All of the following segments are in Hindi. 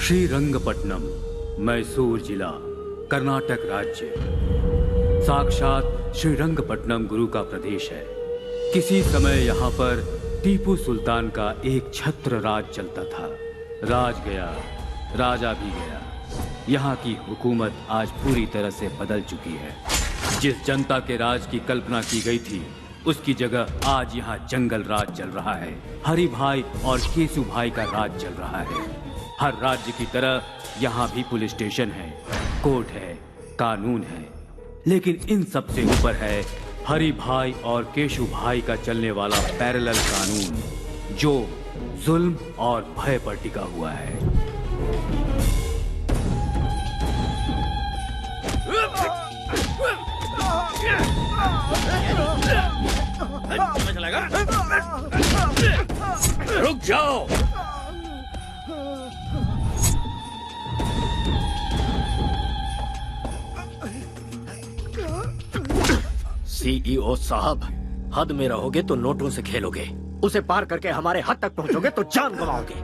श्रीरंगपट्टनम, मैसूर जिला, कर्नाटक राज्य। साक्षात श्रीरंगपट्टनम गुरु का प्रदेश है। किसी समय यहाँ पर टीपू सुल्तान का एक छत्र राज चलता था। राज गया, राजा भी गया। यहाँ की हुकूमत आज पूरी तरह से बदल चुकी है। जिस जनता के राज की कल्पना की गई थी, उसकी जगह आज यहाँ जंगल राज चल रहा है। हरि भाई और केसु भाई का राज चल रहा है। हर राज्य की तरह यहाँ भी पुलिस स्टेशन है, कोर्ट है, कानून है, लेकिन इन सब से ऊपर है हरि भाई और केशु भाई का चलने वाला पैरेलल कानून, जो जुल्म और भय पर टिका हुआ है। रुक जाओ। सीईओ साहब, हद में रहोगे तो नोटों से खेलोगे, उसे पार करके हमारे हद तक पहुंचोगे तो जान गंवाओगे।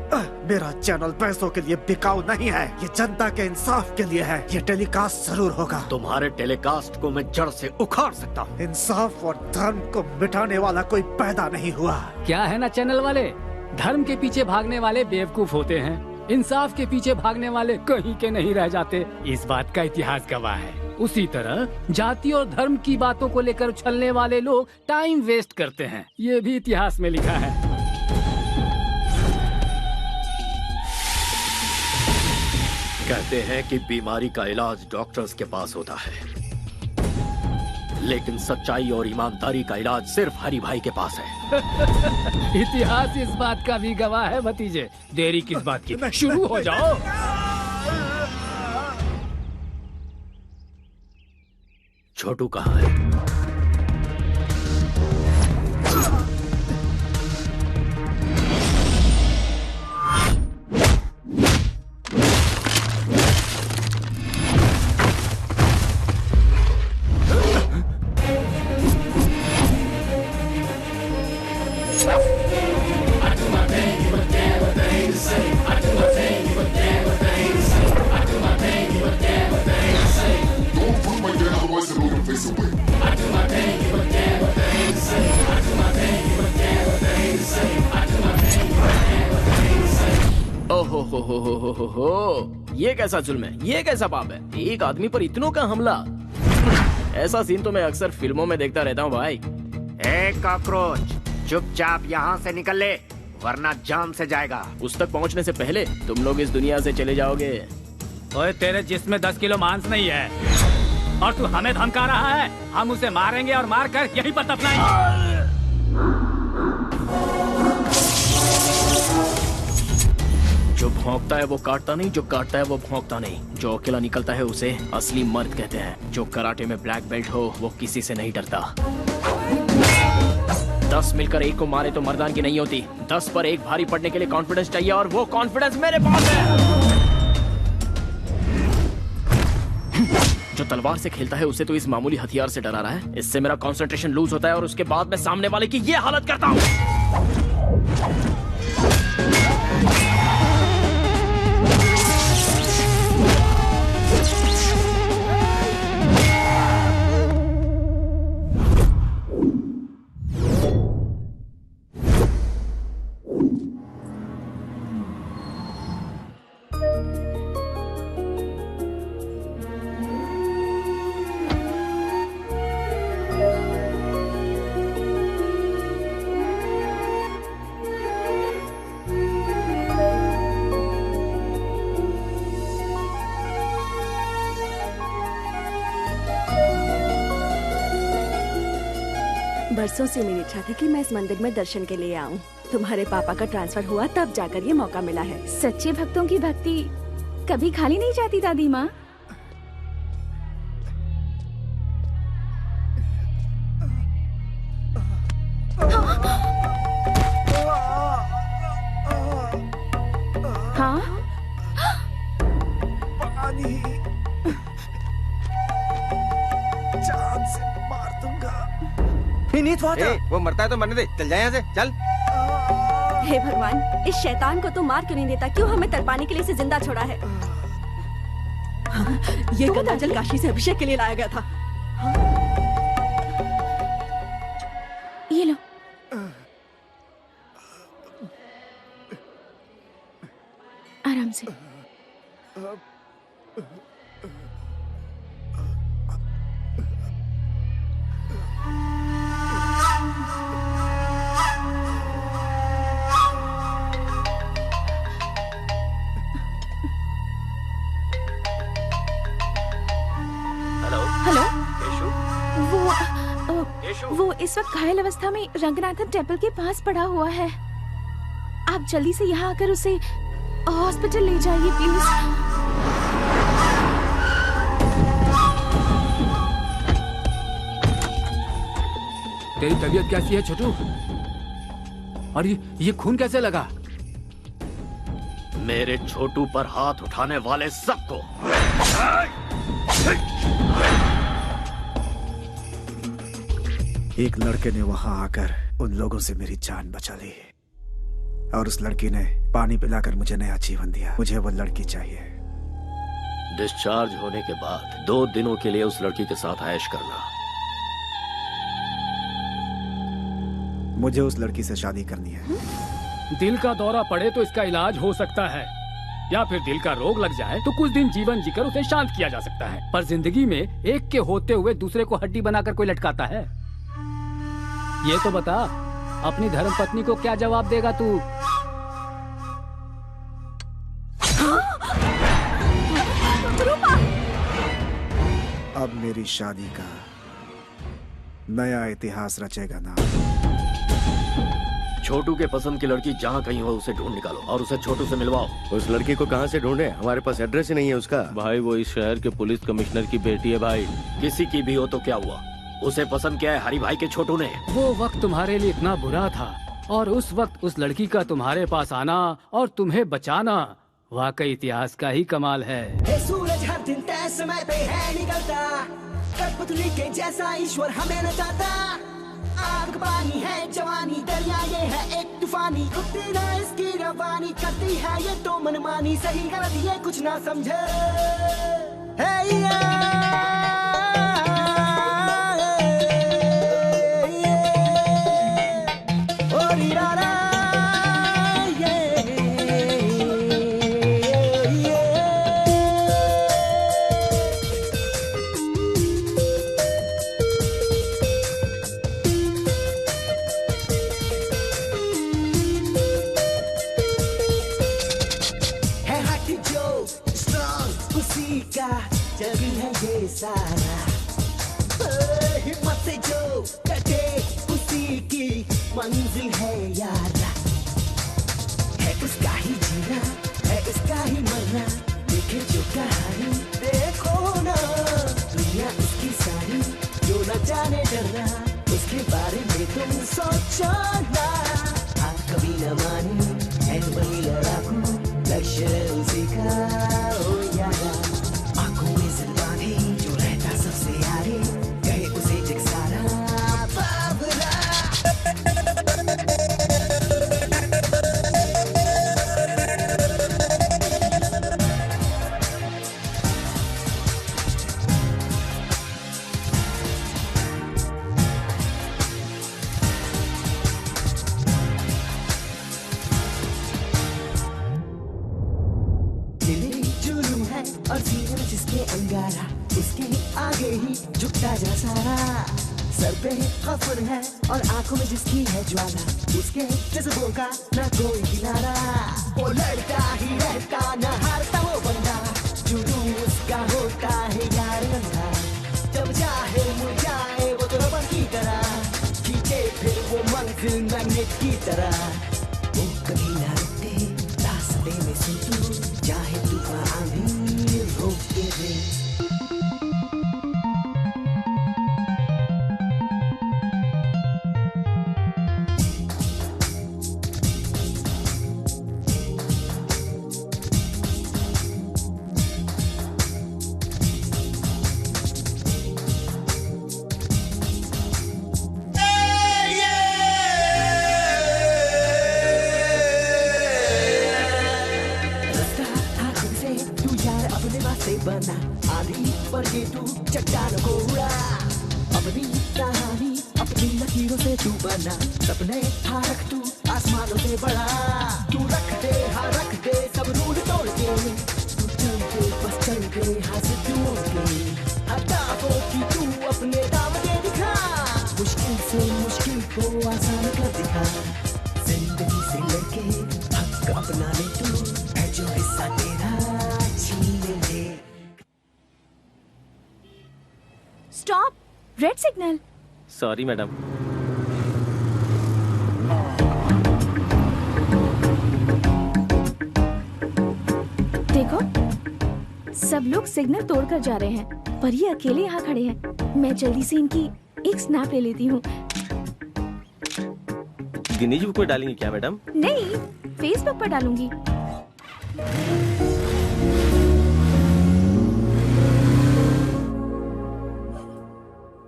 मेरा चैनल पैसों के लिए बिकाऊ नहीं है, ये जनता के इंसाफ के लिए है। ये टेलीकास्ट जरूर होगा। तुम्हारे टेलीकास्ट को मैं जड़ से उखाड़ सकता हूँ। इंसाफ और धर्म को मिटाने वाला कोई पैदा नहीं हुआ। क्या है ना चैनल वाले, धर्म के पीछे भागने वाले बेवकूफ होते हैं, इंसाफ के पीछे भागने वाले कहीं के नहीं रह जाते। इस बात का इतिहास गवाह है। उसी तरह जाति और धर्म की बातों को लेकर उछलने वाले लोग टाइम वेस्ट करते हैं। ये भी इतिहास में लिखा है। कहते हैं कि बीमारी का इलाज डॉक्टर्स के पास होता है, लेकिन सच्चाई और ईमानदारी का इलाज सिर्फ हरि भाई के पास है। इतिहास इस बात का भी गवाह है भतीजे। देरी किस बात की, शुरू हो जाओ। छोटू कहाँ है? ये कैसा जुल्म है, ये कैसा पाप है, एक आदमी पर इतनों का हमला। ऐसा सीन तो मैं अक्सर फिल्मों में देखता रहता हूँ भाई। ए कॉकरोच, चुपचाप यहाँ से निकल ले, वरना जान से जाएगा। उस तक पहुँचने से पहले तुम लोग इस दुनिया से चले जाओगे। ओए, तेरे जिस्म में 10 किलो मांस नहीं है और तू हमें धमका रहा है। हम उसे मारेंगे और मार कर यहीं पर दफनाएंगे। जो भौंकता है वो काटता नहीं, जो काटता है वो भौंकता नहीं। जो अकेला निकलता है उसे असली मर्द कहते हैं। जो कराटे में ब्लैक बेल्ट हो वो किसी से नहीं डरता। 10 मिलकर एक को मारे तो मर्दान की नहीं होती। 10 पर एक भारी पड़ने के लिए कॉन्फिडेंस चाहिए, और वो कॉन्फिडेंस मेरे पास है। जो तलवार से खेलता है उसे तो इस मामूली हथियार से डरा रहा है। इससे मेरा कंसंट्रेशन लूज होता है और उसके बाद मैं सामने वाले की ये हालत करता हूँ। बरसों से मेरी इच्छा थी कि मैं इस मंदिर में दर्शन के लिए आऊं। तुम्हारे पापा का ट्रांसफर हुआ तब जाकर ये मौका मिला है। सच्चे भक्तों की भक्ति कभी खाली नहीं जाती दादी माँ। हाँ, पानी, जान से मार दूंगा। वो मरता है तो मरने दे, चल जाए यहाँ से, चल। हे भगवान, इस शैतान को तो मार क्यों नहीं देता? क्यों हमें तड़पाने के लिए इसे जिंदा छोड़ा है? ये गंगाजल काशी से अभिषेक के लिए लाया गया था। ये लो। आराम से। वो इस वक्त घायल अवस्था में रंगनाथन टेम्पल के पास पड़ा हुआ है। आप जल्दी से यहाँ आकर उसे हॉस्पिटल ले जाइए प्लीज। तेरी तबीयत कैसी है छोटू? और ये खून कैसे लगा? मेरे छोटू पर हाथ उठाने वाले सबको एक लड़के ने वहां आकर उन लोगों से मेरी जान बचा ली और उस लड़की ने पानी पिलाकर मुझे नया जीवन दिया। मुझे वो लड़की चाहिए। डिस्चार्ज होने के बाद 2 दिनों के लिए उस लड़की के साथ ऐश करना। मुझे उस लड़की से शादी करनी है। दिल का दौरा पड़े तो इसका इलाज हो सकता है, या फिर दिल का रोग लग जाए तो कुछ दिन जीवन जीकर उसे शांत किया जा सकता है। पर जिंदगी में एक के होते हुए दूसरे को हड्डी बनाकर कोई लटकाता है? ये तो बता, अपनी धर्मपत्नी को क्या जवाब देगा तू? अब मेरी शादी का नया इतिहास रचेगा ना। छोटू के पसंद की लड़की जहाँ कहीं हो उसे ढूंढ निकालो और उसे छोटू से मिलवाओ। उस लड़की को कहाँ से ढूंढे? हमारे पास एड्रेस ही नहीं है उसका। भाई वो इस शहर के पुलिस कमिश्नर की बेटी है भाई। किसी की भी हो तो क्या हुआ, उसे पसंद किया है हरी भाई के छोटू ने। वो वक्त तुम्हारे लिए इतना बुरा था और उस वक्त उस लड़की का तुम्हारे पास आना और तुम्हें बचाना वाकई इतिहास का ही कमाल है। सूरज हर दिन तय समय पे है निकलता, कठपुतली के जैसा ईश्वर हमें नचाता। आग पानी है जवानी, दरिया ये है एक तूफानी, रुकती ना इसकी रवानी, करती है ये तो मनमानी, सही गलत ये कुछ ना समझे। जगी है ये सारा, हिम्मत से जो कटे उसी की मंजिल है यारा। है उसका ही जीना, है उसका ही मरना, देखे जो कहानी देखो ना। दुनिया उसकी सारी, जो न जाने डरना, उसके बारे में तुम सोचो ना। आप कभी न मानी है वही लड़ाकू, लक्ष्य उसी का ओ यारा। जो रहता सबसे आगे, कहे उसे जग सारा बाबरा। जुलूम है और सीने में जिसके अंगारा, उसके आगे ही झुकता जा सारा। सर पे खफर है और आंखों में जिसकी है ज्वाला, उसके जज्बों का ना कोई किनारा। वो लड़का ही रहता न हारता वो बंदा, जुनून उसका होता है यार गंदा। जब चाहे मुड़ जाए वो तो रबर की तरह, खींचे फिर वो मंजिल मैग्नेट की तरह। वो कभी ना रुकते रास्ते में से तू, चाहे तूफान आंधी रोक के दे। लकीरों से तू बना, सपने था रख तू आसमानों से बड़ा। तू रख दे, हाँ रख दे सब रूल तोड़ के, तू चल के बस चल के हाँ से दूर के, हटाओ कि तू अपने दाम दे दिखा, मुश्किल से मुश्किल को आसान कर दिखा। जिंदगी से लड़के हक अपना ले तू, है जो हिस्सा तेरा छीन ले। Stop, red signal. Sorry madam. देखो, सब लोग सिग्नल तोड़कर जा रहे हैं, पर ये अकेले यहाँ खड़े हैं। मैं जल्दी से इनकी एक स्नैप ले लेती हूँ। गिनीज बुक में डालेंगे क्या मैडम? नहीं, फेसबुक पर डालूंगी।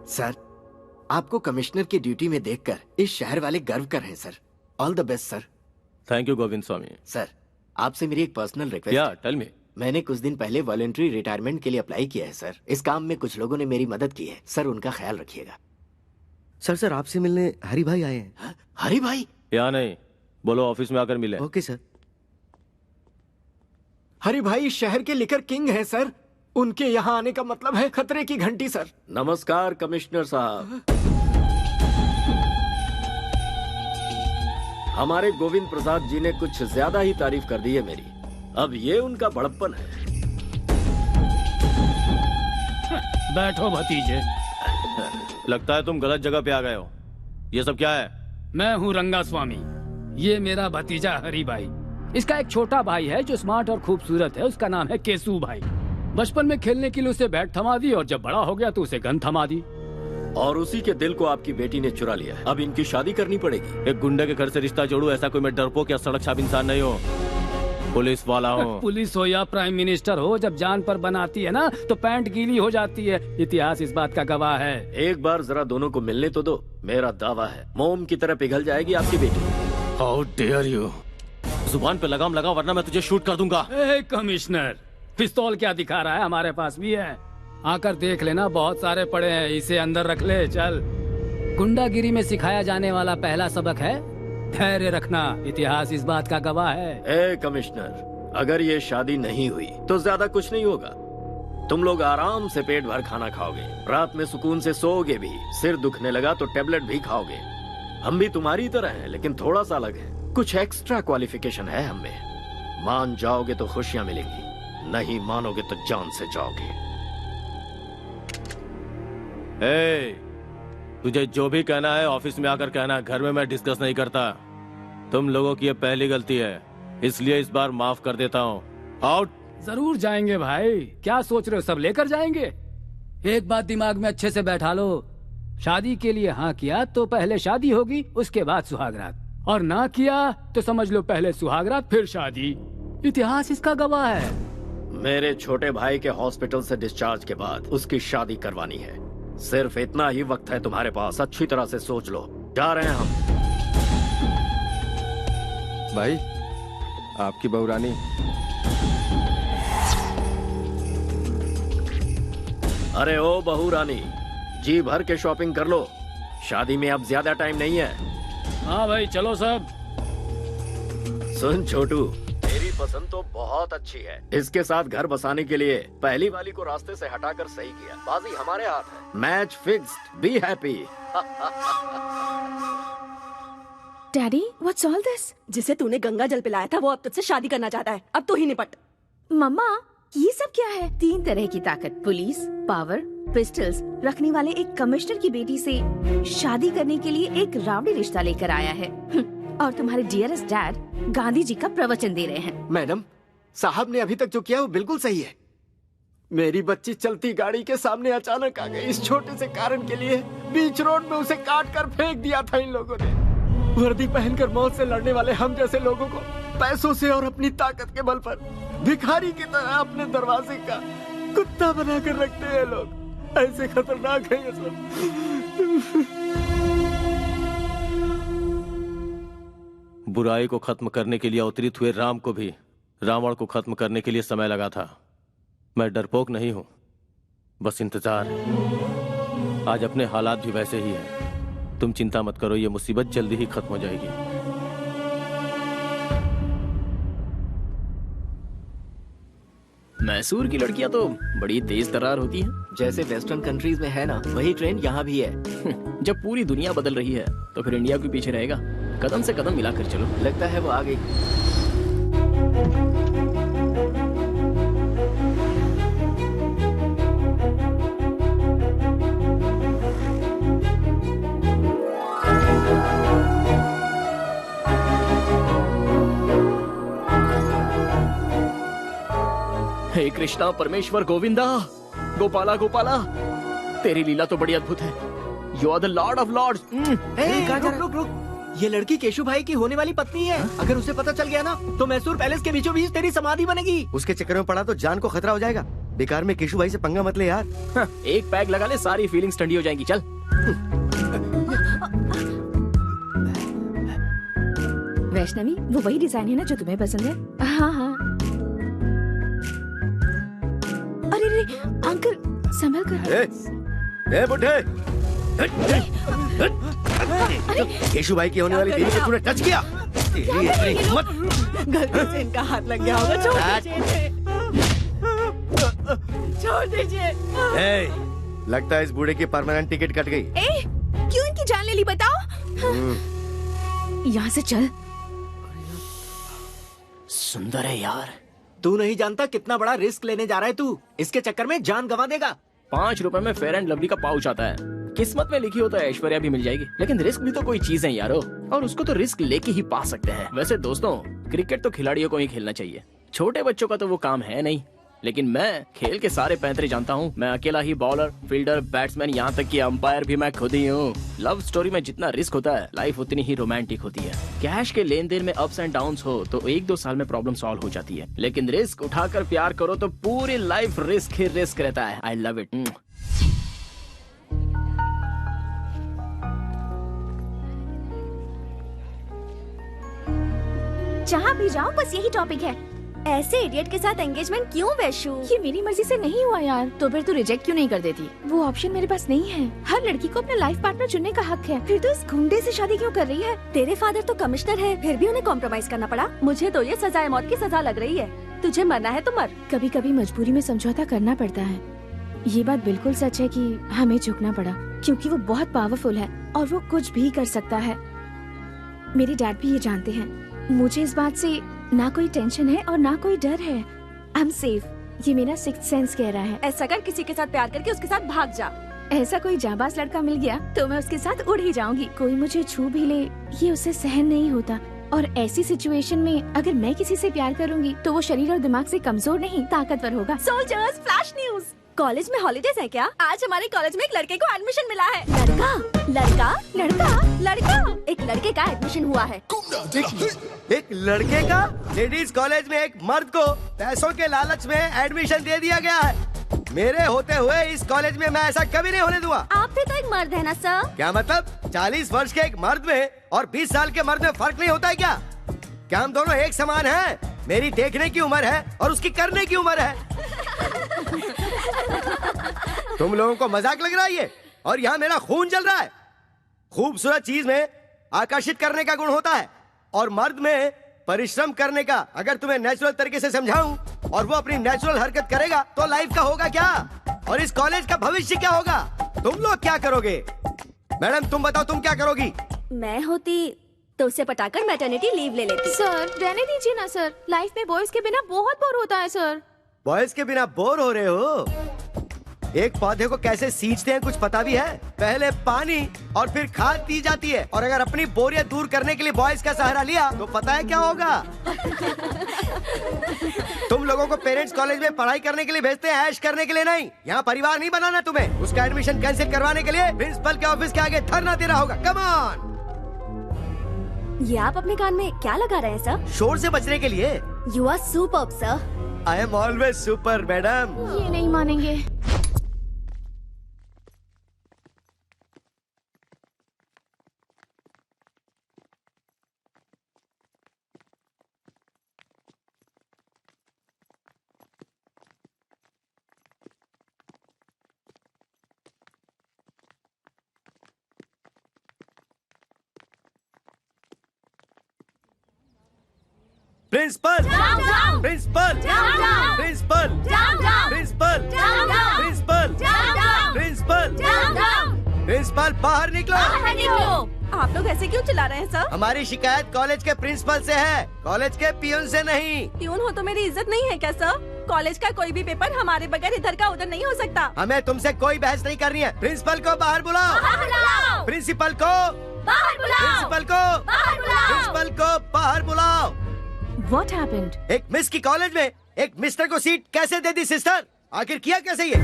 सर, आपको कमिश्नर की ड्यूटी में देखकर इस शहर वाले गर्व कर रहे हैं sir. All the best sir. Thank you Govind Swami. Sir, आपसे मेरी एक पर्सनल रिक्वेस्ट या टेल मी। मैंने कुछ दिन पहले वॉलंटरी रिटायरमेंट के लिए अप्लाई किया है सर। इस काम में कुछ लोगों ने मेरी मदद की है सर, उनका ख्याल रखिएगा। सर आपसे मिलने हरी भाई आए हैं। हरी भाई? या नहीं, बोलो ऑफिस में आकर मिले। Okay sir. हरी भाई शहर के लिकर किंग हैं सर। उनके यहाँ आने का मतलब है खतरे की घंटी सर। नमस्कार कमिश्नर साहब। हमारे गोविंद प्रसाद जी ने कुछ ज्यादा ही तारीफ कर दी है मेरी। अब ये उनका बड़प्पन है। बैठो भतीजे। लगता है तुम गलत जगह पे आ गए हो। ये सब क्या है? मैं हूँ रंगा स्वामी। ये मेरा भतीजा हरी भाई। इसका एक छोटा भाई है जो स्मार्ट और खूबसूरत है, उसका नाम है केसू भाई। बचपन में खेलने के लिए उसे बैट थमा दी और जब बड़ा हो गया तो उसे गन थमा दी। और उसी के दिल को आपकी बेटी ने चुरा लिया है। अब इनकी शादी करनी पड़ेगी। एक गुंडे के घर से रिश्ता जोड़ू, ऐसा कोई मैं डरपोक या सड़क छाप इंसान नहीं हूँ। पुलिस वाला हूँ। पुलिस हो या प्राइम मिनिस्टर हो, जब जान पर बनाती है ना तो पैंट गीली हो जाती है। इतिहास इस बात का गवाह है। एक बार जरा दोनों को मिलने तो दो। मेरा दावा है मोम की तरह पिघल जाएगी आपकी बेटी। How dare you. जुबान पे लगाम लगा वरना मैं तुझे शूट कर दूंगा। कमिश्नर, पिस्तौल क्या दिखा रहा है? हमारे पास भी है, आकर देख लेना, बहुत सारे पड़े हैं। इसे अंदर रख ले। चल। गुंडागिरी में सिखाया जाने वाला पहला सबक है धैर्य रखना। इतिहास इस बात का गवाह है। ए कमिश्नर, अगर ये शादी नहीं हुई तो ज्यादा कुछ नहीं होगा। तुम लोग आराम से पेट भर खाना खाओगे, रात में सुकून से सोओगे भी, सिर दुखने लगा तो टेबलेट भी खाओगे। हम भी तुम्हारी तरह हैं, लेकिन थोड़ा सा अलग है। कुछ एक्स्ट्रा क्वालिफिकेशन है हमें। मान जाओगे तो खुशियां मिलेंगी, नहीं मानोगे तो जान से जाओगे। तुझे जो भी कहना है ऑफिस में आकर कहना, घर में मैं डिस्कस नहीं करता। तुम लोगों की ये पहली गलती है, इसलिए इस बार माफ कर देता हूँ। आउट। जरूर जाएंगे भाई, क्या सोच रहे हो? सब लेकर जाएंगे। एक बात दिमाग में अच्छे से बैठा लो, शादी के लिए हाँ किया तो पहले शादी होगी, उसके बाद सुहागरात, और ना किया तो समझ लो पहले सुहागरात फिर शादी। इतिहास इसका गवाह है। मेरे छोटे भाई के हॉस्पिटल से डिस्चार्ज के बाद उसकी शादी करवानी है। सिर्फ इतना ही वक्त है तुम्हारे पास, अच्छी तरह से सोच लो। जा रहे हैं हम। भाई, आपकी बहू रानी। अरे ओ बहू रानी, जी भर के शॉपिंग कर लो, शादी में अब ज्यादा टाइम नहीं है। हाँ भाई चलो सब। सुन छोटू, मेरी पसंद तो बहुत अच्छी है। इसके साथ घर बसाने के लिए पहली वाली को रास्ते से हटाकर सही किया। बाजी हमारे हाथ है। Match fixed, be happy. Daddy, what's all this? जिसे तूने गंगा जल पिलाया था वो अब तुझसे शादी करना चाहता है। अब तो ही निपट। मम्मा, ये सब क्या है? 3 तरह की ताकत, पुलिस, पावर, पिस्टल्स रखने वाले एक कमिश्नर की बेटी से शादी करने के लिए एक रावड़ी रिश्ता लेकर आया है। और तुम्हारे डियरेस्ट डैड गांधी जी का प्रवचन दे रहे हैं। मैडम, साहब ने अभी तक जो किया वो बिल्कुल सही है। मेरी बच्ची चलती गाड़ी के सामने अचानक आ गई। इस छोटे से कारण के लिए बीच रोड में उसे काट कर फेंक दिया था इन लोगों ने। वर्दी पहनकर मौत से लड़ने वाले हम जैसे लोगों को पैसों से और अपनी ताकत के बल पर भिखारी की तरह अपने दरवाजे का कुत्ता बनाकर रखते हैं लोग। ऐसे खतरनाक है ये सब। बुराई को खत्म करने के लिए अवतरित हुए राम को भी रावण को खत्म करने के लिए समय लगा था। मैं डरपोक नहीं हूं, बस इंतजार है। आज अपने हालात भी वैसे ही हैं। तुम चिंता मत करो, ये मुसीबत जल्दी ही खत्म हो जाएगी। मैसूर की लड़कियां तो बड़ी तेज तर्रार होती हैं। जैसे वेस्टर्न कंट्रीज में है ना, वही ट्रेंड यहाँ भी है। जब पूरी दुनिया बदल रही है तो फिर इंडिया क्यों पीछे रहेगा? कदम से कदम मिलाकर चलो। लगता है वो आ गई। हे कृष्णा परमेश्वर गोविंदा, गोपाला गोपाला, तेरी लीला तो बड़ी अद्भुत है। You are the lord of lords. रुक रुक, ये लड़की केशु भाई की होने वाली पत्नी है। अगर उसे पता चल गया ना तो मैसूर पैलेस के बीचों बीच तेरी समाधि बनेगी। उसके चक्कर में पड़ा तो जान को खतरा हो जाएगा। बेकार में केशु भाई से पंगा मत ले यार। एक पैग लगा ले, सारी फीलिंग्स ठंडी हो जाएंगी। चल। वैष्णवी, वो वही डिजाइन है ना जो तुम्हें पसंद है? हाँ हाँ। अरे रे अंकल, संभल कर। ए बुढ़े, केशु भाई की होने वाली बीवी को तूने टच किया। तेरी इतनी हिम्मत। गलती से इनका हाथ लग गया होगा। छोड़ दीजिए। लगता है इस बूढ़े की परमानेंट टिकट कट गई। क्यों इनकी जान ले ली बताओ? यहाँ से चल। सुंदर है यार। तू नहीं जानता कितना बड़ा रिस्क लेने जा रहा है तू। इसके चक्कर में जान गंवा देगा। 5 रुपए में फेयर एंड लवली का पाउच आता है। किस्मत में लिखी हो तो ऐश्वर्या भी मिल जाएगी, लेकिन रिस्क भी तो कोई चीज है यारो, और उसको तो रिस्क लेके ही पा सकते हैं। वैसे दोस्तों, क्रिकेट तो खिलाड़ियों को ही खेलना चाहिए, छोटे बच्चों का तो वो काम है नहीं। लेकिन मैं खेल के सारे पैंतरे जानता हूँ। मैं अकेला ही बॉलर, फील्डर, बैट्समैन, यहाँ तक कि अंपायर भी मैं खुद ही हूँ। लव स्टोरी में जितना रिस्क होता है, लाइफ उतनी ही रोमांटिक होती है। कैश के लेन देन में अप्स एंड डाउन्स हो तो 1-2 साल में प्रॉब्लम सॉल्व हो जाती है, लेकिन रिस्क उठाकर प्यार करो तो पूरी लाइफ रिस्क ही रिस्क रहता है। I love it. जहाँ भी जाओ बस यही टॉपिक है। ऐसे इडियट के साथ एंगेजमेंट क्यों वैशु? ये मेरी मर्जी से नहीं हुआ यार। तो फिर तू रिजेक्ट क्यों नहीं कर देती? वो ऑप्शन मेरे पास नहीं है। हर लड़की को अपना लाइफ पार्टनर चुनने का हक है। फिर तू इस गुंडे से शादी क्यों कर रही है? तेरे फादर तो कमिश्नर है, फिर भी उन्हें कॉम्प्रोमाइज करना पड़ा। मुझे तो ये सजाए मौत की सजा लग रही है। तुझे मरना है तो मर। कभी कभी मजबूरी में समझौता करना पड़ता है। ये बात बिल्कुल सच है कि हमें झुकना पड़ा, क्योंकि वो बहुत पावरफुल है और वो कुछ भी कर सकता है। मेरे डैड भी ये जानते हैं। मुझे इस बात से ना कोई टेंशन है और ना कोई डर है। आई एम सेफ, ये मेरा सिक्स्थ सेंस कह रहा है। ऐसा कर, किसी के साथ प्यार करके उसके साथ भाग जा। ऐसा कोई जाबाज लड़का मिल गया तो मैं उसके साथ उड़ ही जाऊंगी। कोई मुझे छू भी ले, ये उसे सहन नहीं होता। और ऐसी सिचुएशन में अगर मैं किसी से प्यार करूंगी तो वो शरीर और दिमाग से कमजोर नहीं, ताकतवर होगा। Soldiers, flash news. कॉलेज में हॉलीडेज है क्या? आज हमारे कॉलेज में एक लड़के को एडमिशन मिला है। लड़का लड़का लड़का लड़का, एक लड़के का एडमिशन हुआ है। एक लड़के का लेडीज कॉलेज में एक मर्द को पैसों के लालच में एडमिशन दे दिया गया है। मेरे होते हुए इस कॉलेज में मैं ऐसा कभी नहीं होने दूंगा। आप भी तो एक मर्द है ना सर? क्या मतलब? 40 वर्ष के एक मर्द में और 20 साल के मर्द में फर्क नहीं होता है क्या? क्या हम दोनों एक समान हैं? मेरी देखने की उम्र है और उसकी करने की उम्र है। तुम लोगों को मजाक लग रहा है ये? और यहाँ मेरा खून जल रहा है। खूबसूरत चीज में आकर्षित करने का गुण होता है और मर्द में परिश्रम करने का। अगर तुम्हें नेचुरल तरीके से समझाऊं और वो अपनी नेचुरल हरकत करेगा तो लाइफ का होगा क्या, और इस कॉलेज का भविष्य क्या होगा? तुम लोग क्या करोगे? मैडम तुम बताओ, तुम क्या करोगी? मैं होती तो उसे पटाकर मैटरनिटी लीव ले लेती। सर रहने दीजिए ना सर, लाइफ में बॉयज के बिना बहुत बोर होता है सर। बॉयज के बिना बोर हो रहे हो? एक पौधे को कैसे सींचते हैं कुछ पता भी है? पहले पानी और फिर खाद दी जाती है। और अगर अपनी बोरियत दूर करने के लिए बॉयज का सहारा लिया तो पता है क्या होगा? तुम लोगों को पेरेंट्स कॉलेज में पढ़ाई करने के लिए भेजते हैं, ऐश करने के लिए नहीं। यहाँ परिवार नहीं बनाना तुम्हें। उसका एडमिशन कैंसिल करवाने के लिए प्रिंसिपल के ऑफिस के आगे धरना देना होगा। Come on. ये आप अपने कान में क्या लगा रहे हैं सर? शोर से बचने के लिए। You are superb sir. I am always super madam. ये नहीं मानेंगे। प्रिंसिपल जाओ, जाओ। प्रिंसिपल जाओ, जाओ। प्रिंसिपल जाओ, जाओ। प्रिंसिपल जाओ, जाओ। प्रिंसिपल जाओ, जाओ। प्रिंसिपल जाओ, जाओ। प्रिंसिपल बाहर निकलो। बाहर निकलो। आप लोग ऐसे क्यों चिल्ला रहे हैं सर? हमारी शिकायत कॉलेज के प्रिंसिपल से है, कॉलेज के पियून से नहीं। ट्यून हो तो मेरी इज्जत नहीं है क्या सर? कॉलेज का कोई भी पेपर हमारे बगैर इधर का उधर नहीं हो सकता। हमें तुमसे कोई बहस नहीं करनी है। प्रिंसिपल को बाहर बुलाओ। बाहर बुलाओ। प्रिंसिपल को बाहर बुलाओ। प्रिंसिपल को बाहर बुलाओ। प्रिंसिपल को बाहर बुलाओ। What happened? एक मिस की कॉलेज में एक मिस्टर को सीट कैसे दे दी सिस्टर? आखिर किया कैसे ये?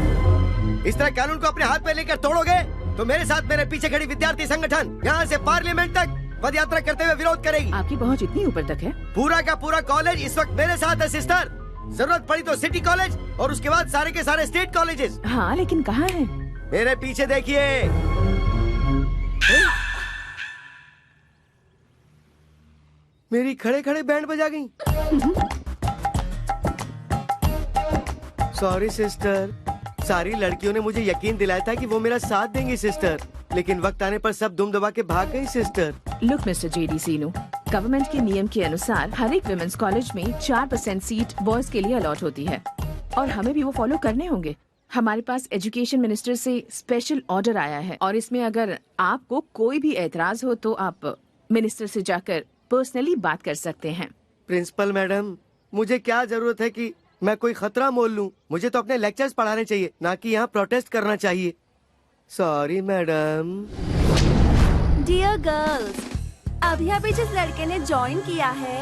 इस तरह कानून को अपने हाथ में लेकर तोड़ोगे तो मेरे साथ मेरे पीछे खड़ी विद्यार्थी संगठन यहाँ से पार्लियामेंट तक पद यात्रा करते हुए विरोध करेगी। आपकी पहुंच इतनी ऊपर तक है? पूरा का पूरा कॉलेज इस वक्त मेरे साथ है सिस्टर। जरूरत पड़ी तो सिटी कॉलेज और उसके बाद सारे के सारे स्टेट कॉलेजेस। हाँ, लेकिन कहाँ है? मेरे पीछे देखिए। मेरी खड़े खड़े बैंड बजा गई। सॉरी सिस्टर, सारी लड़कियों ने मुझे यकीन दिलाया था कि वो मेरा साथ देंगी सिस्टर, लेकिन वक्त आने पर सब दुम दबा के भाग गई सिस्टर। लुक मिस्टर जेडी सीनू, गवर्नमेंट के नियम के अनुसार हर एक विमेंस कॉलेज में 4% सीट बॉयज के लिए अलॉट होती है और हमें भी वो फॉलो करने होंगे। हमारे पास एजुकेशन मिनिस्टर से स्पेशल ऑर्डर आया है और इसमें अगर आपको कोई भी एतराज हो तो आप मिनिस्टर से जाकर पर्सनली बात कर सकते हैं। प्रिंसिपल मैडम, मुझे क्या जरूरत है कि मैं कोई खतरा मोल लूं? मुझे तो अपने लेक्चर्स पढ़ाने चाहिए, ना कि यहाँ प्रोटेस्ट करना चाहिए। Sorry madam. डियर गर्ल्स, अभी अभी जिस लड़के ने ज्वाइन किया है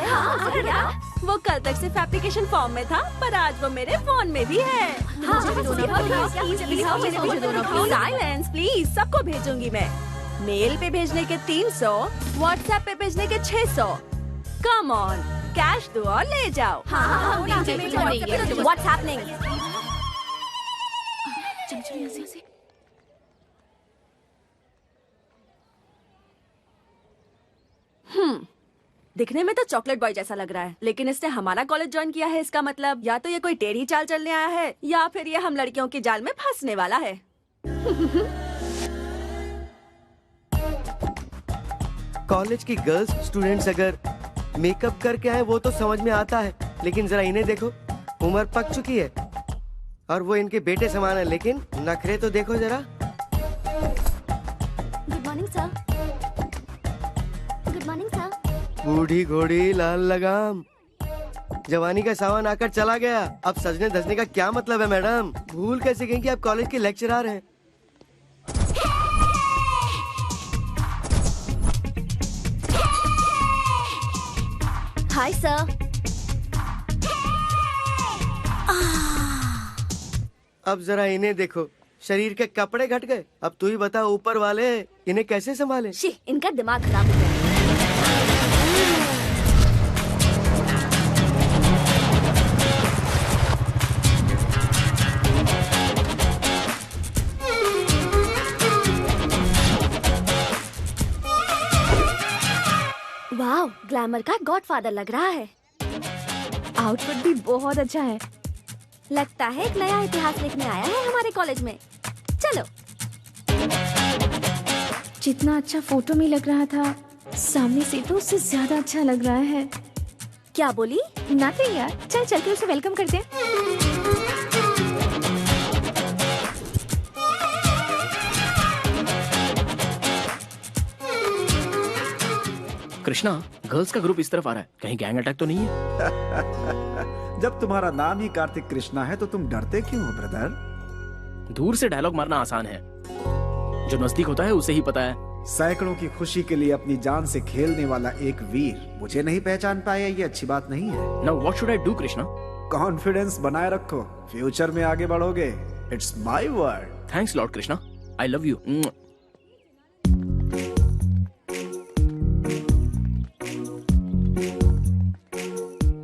वो कल तक सिर्फ एप्लीकेशन फॉर्म में था, पर आज वो मेरे फोन में भी है। साइलेंस प्लीज, सबको भेजूंगी मैं। मेल पे भेजने के 300, व्हाट्सएप पे भेजने के 600। कम ऑन, कैश दो और ले जाओ। What's happening? दिखने में तो चॉकलेट बॉय जैसा लग रहा है, लेकिन इसने हमारा कॉलेज ज्वाइन किया है। इसका मतलब या तो ये कोई टेढ़ी चाल चलने आया है या फिर ये हम लड़कियों के जाल में फंसने वाला है। कॉलेज की गर्ल्स स्टूडेंट्स अगर मेकअप करके आए वो तो समझ में आता है, लेकिन जरा इन्हें देखो, उम्र पक चुकी है और वो इनके बेटे समान है, लेकिन नखरे तो देखो जरा। Good morning sir. Good morning sir. बूढ़ी घोड़ी लाल लगाम, जवानी का सावन आकर चला गया, अब सजने धजने का क्या मतलब है मैडम? भूल कैसे गई कि आप कॉलेज के लेक्चरर हैं? Hi sir. अब जरा इन्हें देखो, शरीर के कपड़े घट गए। अब तू ही बता ऊपर वाले इन्हें कैसे संभाले? शी, इनका दिमाग खराब हो गया। वाह, ग्लैमर का गॉडफादर लग रहा है। आउटफिट भी बहुत अच्छा है। लगता है एक नया इतिहास लिखने आया है हमारे कॉलेज में। चलो। जितना अच्छा फोटो में लग रहा था, सामने से तो उससे ज्यादा अच्छा लग रहा है। क्या बोली? नथिंग यार, चल चल के उसे वेलकम करते हैं। कृष्णा, गर्ल्स का ग्रुप इस तरफ आ रहा है, कहीं गैंग अटैक तो नहीं है? जब तुम्हारा नाम ही कार्तिक कृष्णा है तो तुम डरते क्यों हो ब्रदर? दूर से डायलॉग मारना आसान है, जो नजदीक होता है उसे ही पता है। सैकड़ों की खुशी के लिए अपनी जान से खेलने वाला एक वीर मुझे नहीं पहचान पाया, ये अच्छी बात नहीं है। Now what should I do Krishna? Confidence बनाए रखो, फ्यूचर में आगे बढ़ोगे। It's my word. Thanks lord Krishna, I love you.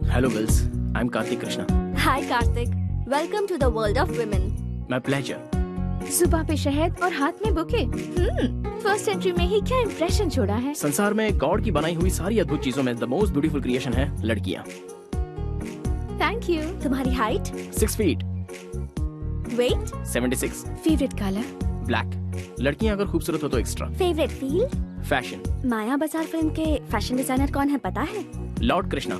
Hello girls, I am Kartik Krishna. Hi Kartik, welcome to the world of women. My pleasure. सुबह पे शहद और हाथ में बुके। फर्स्ट एंट्री में ही क्या इंप्रेशन छोड़ा है। संसार में गॉड की बनाई हुई सारी अद्भुत चीजों में द मोस्ट ब्यूटीफुल क्रिएशन है लड़कियां। Thank you. तुम्हारी हाइट? 6 फीट। वेट? 76। Favourite colour? ब्लैक। लड़कियां अगर खूबसूरत हो तो extra. Favourite field? Fashion. Maya Bazaar film के फैशन डिजाइनर कौन है पता है? लॉर्ड कृष्णा।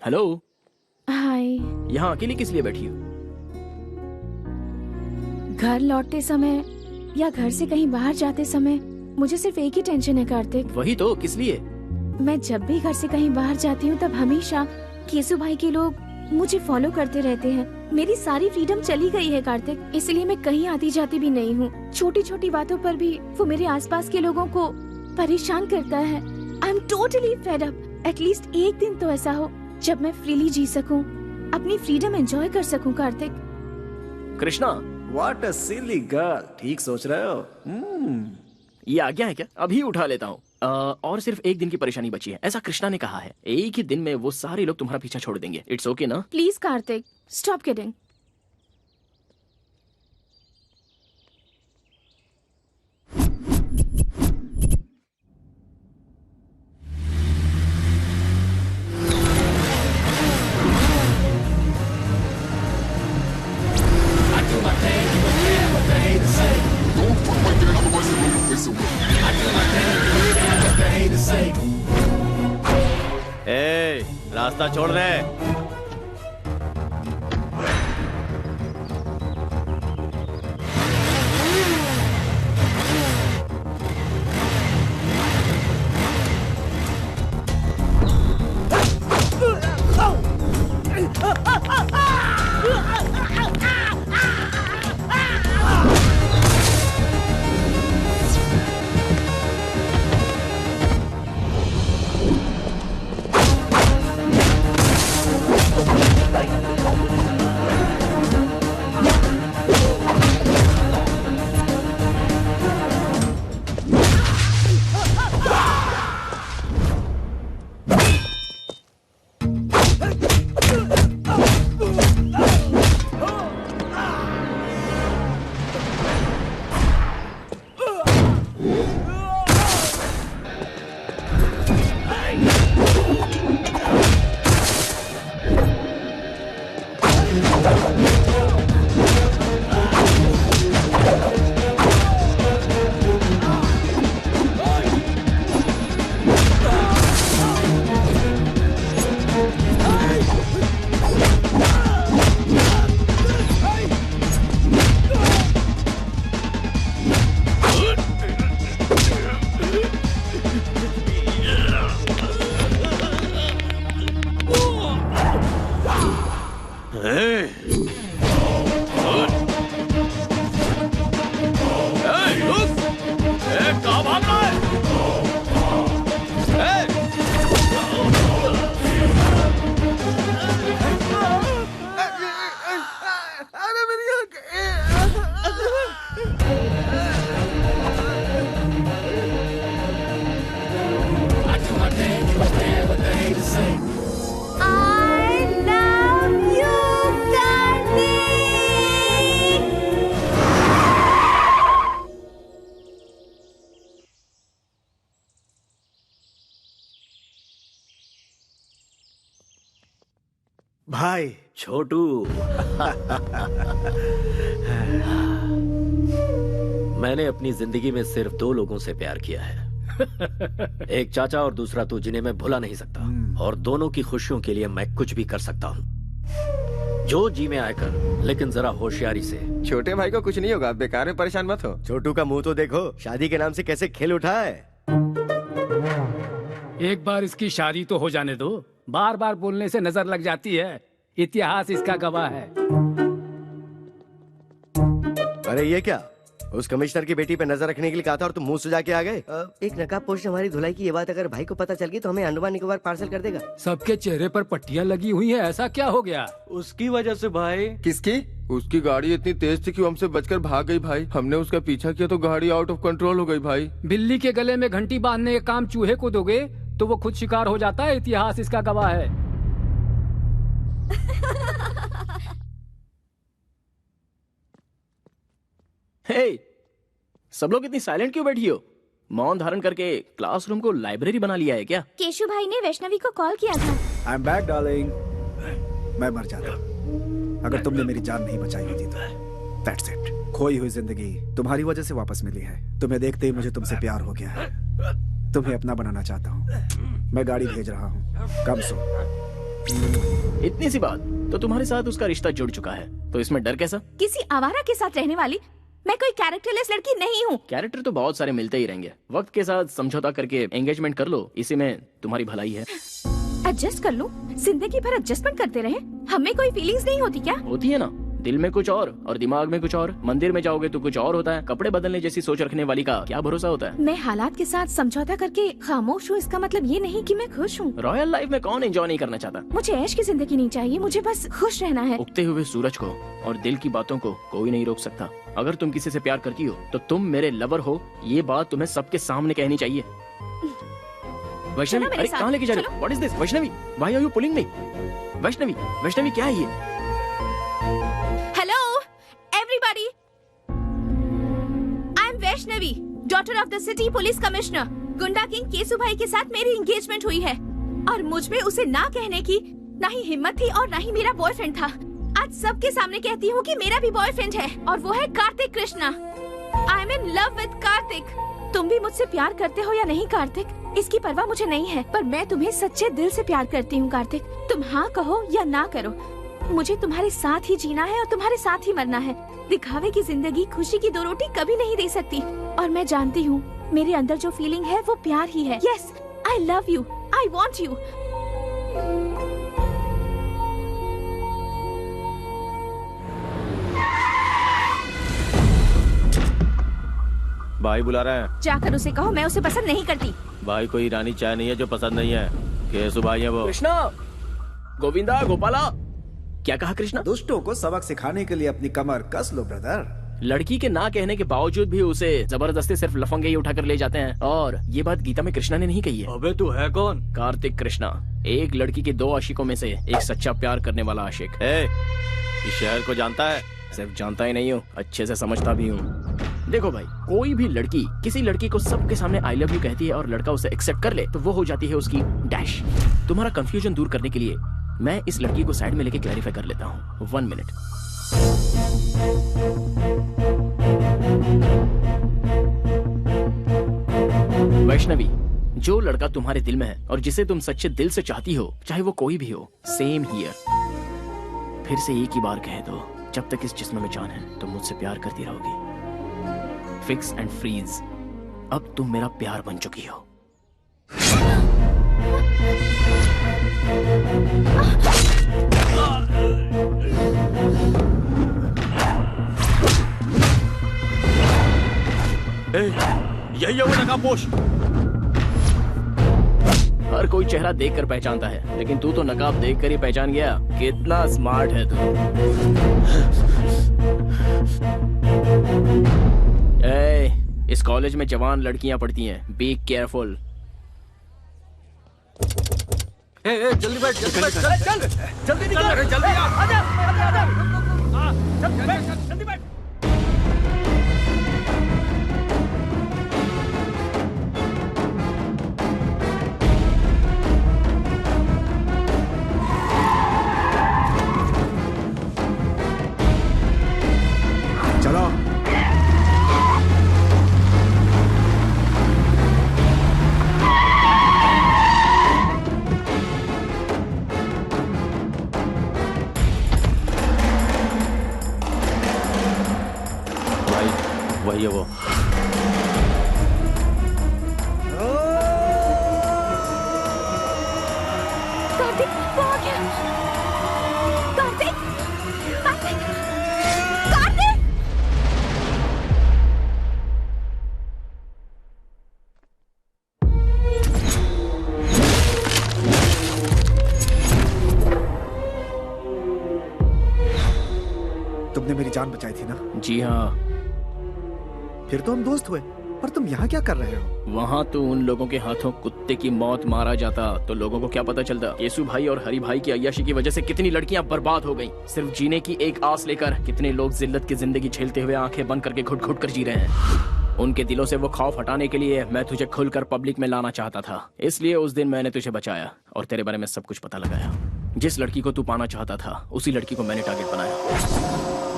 हेलो। हाय। यहाँ अकेली किस लिए बैठी हो? घर लौटते समय या घर से कहीं बाहर जाते समय मुझे सिर्फ एक ही टेंशन है कार्तिक। वही तो, किस लिए? मैं जब भी घर से कहीं बाहर जाती हूँ तब हमेशा केसु भाई के लोग मुझे फॉलो करते रहते हैं। मेरी सारी फ्रीडम चली गई है कार्तिक, इसलिए मैं कहीं आती जाती भी नहीं हूँ। छोटी छोटी बातों पर भी वो मेरे आसपास के लोगों को परेशान करता है। I am totally fed up. At least एक दिन तो ऐसा हो जब मैं फ्रीली जी सकूं, अपनी फ्रीडम एंजॉय कर सकूं Kartik. Krishna. What a silly girl। ठीक सोच रहे हो। ये आज्ञा है क्या? अभी उठा लेता हूँ। और सिर्फ एक दिन की परेशानी बची है, ऐसा कृष्णा ने कहा है। एक ही दिन में वो सारे लोग तुम्हारा पीछा छोड़ देंगे। इट्स ओके ना? Please Kartik, stop kidding. ए, रास्ता छोड़ रहे। भाई छोटू। मैंने अपनी जिंदगी में सिर्फ 2 लोगों से प्यार किया है, एक चाचा और दूसरा तू, जिन्हें मैं भुला नहीं सकता। और दोनों की खुशियों के लिए मैं कुछ भी कर सकता हूँ। जो जी में आए कर, लेकिन जरा होशियारी से। छोटे भाई को कुछ नहीं होगा, बेकार में परेशान मत हो। छोटू का मुंह तो देखो, शादी के नाम से कैसे खेल उठा है। एक बार इसकी शादी तो हो जाने दो, बार बार बोलने से नजर लग जाती है। इतिहास इसका गवाह है। अरे ये क्या, उस कमिश्नर की बेटी पे नजर रखने के लिए कहा था और तुम मुंह सुजा के आ गए। एक नकाबपोश ने हमारी धुलाई की ये बात अगर भाई को पता चल गई तो हमें अंडमान निकोबार पार्सल कर देगा। सबके चेहरे पर पट्टियां लगी हुई हैं, ऐसा क्या हो गया? उसकी वजह से भाई। किसकी? उसकी गाड़ी इतनी तेज थी कि वो हमसे बचकर भाग गई भाई। हमने उसका पीछा किया तो गाड़ी आउट ऑफ कंट्रोल हो गई भाई। बिल्ली के गले में घंटी बांधने का काम चूहे को दोगे तो वो खुद शिकार हो जाता है। इतिहास इसका गवाह है। हे, सब लोग इतनी साइलेंट क्यों बैठी हो? मौन धारण करके क्लासरूम को लाइब्रेरी बना लिया है क्या? केशु भाई ने वैष्णवी को कॉल किया था। I am back darling. मैं मर जाता अगर तुमने मेरी जान नहीं बचाई होती तो। That's it. खोई हुई जिंदगी तुम्हारी वजह से वापस मिली है। तुम्हें देखते ही मुझे तुमसे प्यार हो गया है। तुम्हें अपना बनाना चाहता हूँ। मैं गाड़ी भेज रहा हूँ, कम सो। इतनी सी बात, तो तुम्हारे साथ उसका रिश्ता जुड़ चुका है, तो इसमें डर कैसा? किसी आवारा के साथ रहने वाली मैं कोई कैरेक्टरलेस लड़की नहीं हूँ। कैरेक्टर तो बहुत सारे मिलते ही रहेंगे, वक्त के साथ समझौता करके एंगेजमेंट कर लो, इसी में तुम्हारी भलाई है। एडजस्ट कर लूं? जिंदगी भर एडजस्टमेंट करते रहे, हमें कोई फीलिंग्स नहीं होती क्या? होती है ना, दिल में कुछ और दिमाग में कुछ और। मंदिर में जाओगे तो कुछ और होता है, कपड़े बदलने जैसी सोच रखने वाली का क्या भरोसा होता है। मैं हालात के साथ समझौता करके खामोश हूँ, इसका मतलब ये नहीं कि मैं खुश हूँ। रॉयल लाइफ में कौन एंजॉय नहीं करना चाहता? मुझे ऐश की जिंदगी नहीं चाहिए, मुझे बस खुश रहना है। उगते हुए सूरज को और दिल की बातों को कोई नहीं रोक सकता। अगर तुम किसी से प्यार करती हो तो तुम मेरे लवर हो, ये बात तुम्हें सबके सामने कहनी चाहिए। वैष्णवी, अरे कहाँ लेके जा रहे हो? What is this? Vaishnavi, why are you pulling me? Vaishnavi, Vaishnavi क्या है ये? Hello everybody, I am Vaishnavi, daughter of the city police commissioner. गुंडा किंग केसु भाई के साथ मेरी एंगेजमेंट हुई है और मुझ में उसे ना कहने की ना ही हिम्मत थी और ना ही मेरा बॉयफ्रेंड था। आज सबके सामने कहती हूँ कि मेरा भी बॉयफ्रेंड है और वो है Kartik Krishna. I am in love with Kartik. तुम भी मुझसे प्यार करते हो या नहीं कार्तिक, इसकी परवाह मुझे नहीं है, पर मैं तुम्हें सच्चे दिल से प्यार करती हूँ कार्तिक। तुम हाँ कहो या ना करो, मुझे तुम्हारे साथ ही जीना है और तुम्हारे साथ ही मरना है। दिखावे की जिंदगी खुशी की 2 रोटी कभी नहीं दे सकती और मैं जानती हूँ मेरे अंदर जो फीलिंग है वो प्यार ही है। Yes, I love you, I want you. भाई बुला रहे हैं। जाकर उसे कहो मैं उसे पसंद नहीं करती। भाई कोई ईरानी चाय नहीं है जो पसंद नहीं है। केसु भाई है वो। कृष्णा, गोविंदा, गोपाला, क्या कहा कृष्णा? दुष्टों को सबक सिखाने के लिए अपनी कमर कस लो ब्रदर। लड़की के ना कहने के बावजूद भी उसे जबरदस्ती सिर्फ लफंगे ही उठाकर ले जाते हैं, और ये बात गीता में कृष्णा ने नहीं कही है। अबे तू है कौन? कार्तिक कृष्णा, एक लड़की के 2 आशिकों में से एक सच्चा प्यार करने वाला आशिक। इस शहर को जानता है? सिर्फ जानता ही नहीं हूँ, अच्छे से समझता भी हूँ। देखो भाई, कोई भी लड़की किसी लड़की को सबके सामने आई लव यू कहती है और लड़का उसे एक्सेप्ट कर ले तो वो हो जाती है उसकी डैश। तुम्हारा कंफ्यूजन दूर करने के लिए मैं इस लड़की को साइड में लेके क्लैरिफाई कर लेता हूँ। 1 मिनट। वैष्णवी, जो लड़का तुम्हारे दिल में है और जिसे तुम सच्चे दिल से चाहती हो, चाहे वो कोई भी हो, सेम हियर। फिर से एक ही बार कह दो, जब तक इस जिस्म में जान है तुम मुझसे प्यार करती रहोगी। फिक्स एंड फ्रीज, अब तुम मेरा प्यार बन चुकी हो। यही है वो नकाबपोश। हर कोई चेहरा देखकर पहचानता है, लेकिन तू तो नकाब देखकर ही पहचान गया। कितना स्मार्ट है तू। इस कॉलेज में जवान लड़कियां पढ़ती हैं, बी केयरफुल। जल्दी बैठ, जल्दी बैठ, चल जल्दी निकल, जल्दी आजा, जल्दी बैठ। चलो। वही है वो। कार्तिक, वो आ गया। कार्तिक, कार्तिक, कार्तिक। तुमने मेरी जान बचाई थी ना? जी हाँ। फिर तो हम दोस्त हुए, पर तुम यहाँ क्या कर रहे हो? वहाँ तो उन लोगों के हाथों कुत्ते की मौत मारा जाता तो लोगों को क्या पता चलता। केसु भाई और हरि भाई की अय्याशी की वजह से कितनी लड़कियाँ बर्बाद हो गईं। सिर्फ जीने की एक आस लेकर कितने लोग जिल्लत की जिंदगी झेलते हुए आंखें बंद करके घुट घुट कर जी रहे हैं। उनके दिलों से वो खौफ हटाने के लिए मैं तुझे खुलकर पब्लिक में लाना चाहता था, इसलिए उस दिन मैंने तुझे बचाया और तेरे बारे में सब कुछ पता लगाया। जिस लड़की को तू पाना चाहता था उसी लड़की को मैंने टारगेट बनाया।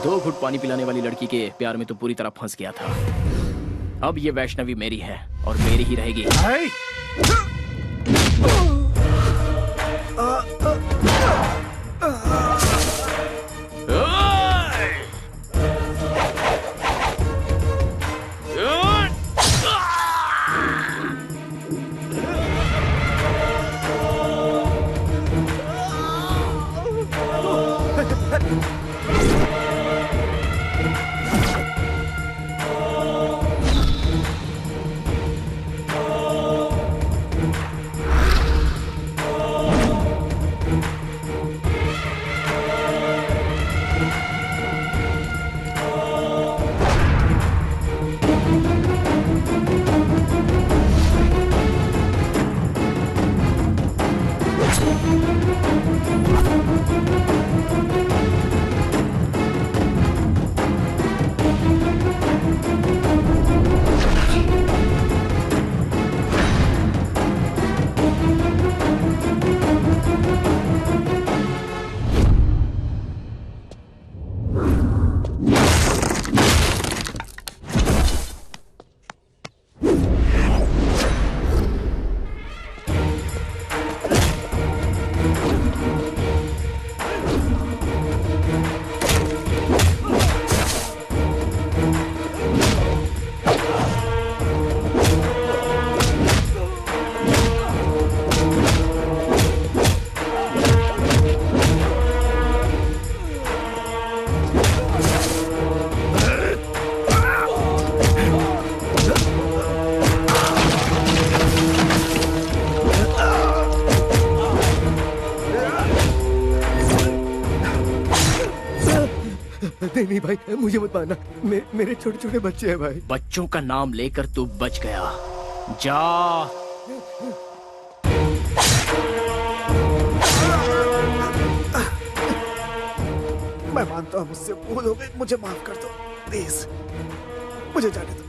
2 घुट पानी पिलाने वाली लड़की के प्यार में तू पूरी तरह फंस गया था। अब ये वैष्णवी मेरी है और मेरी ही रहेगी। नहीं नहीं भाई, मुझे मत मारना, मेरे छोटे छोटे बच्चे हैं भाई। बच्चों का नाम लेकर तू बच गया। जा। मैं मानता हूँ मुझसे भूल हो गई, मुझे माफ कर दो प्लीज, मुझे जाने दो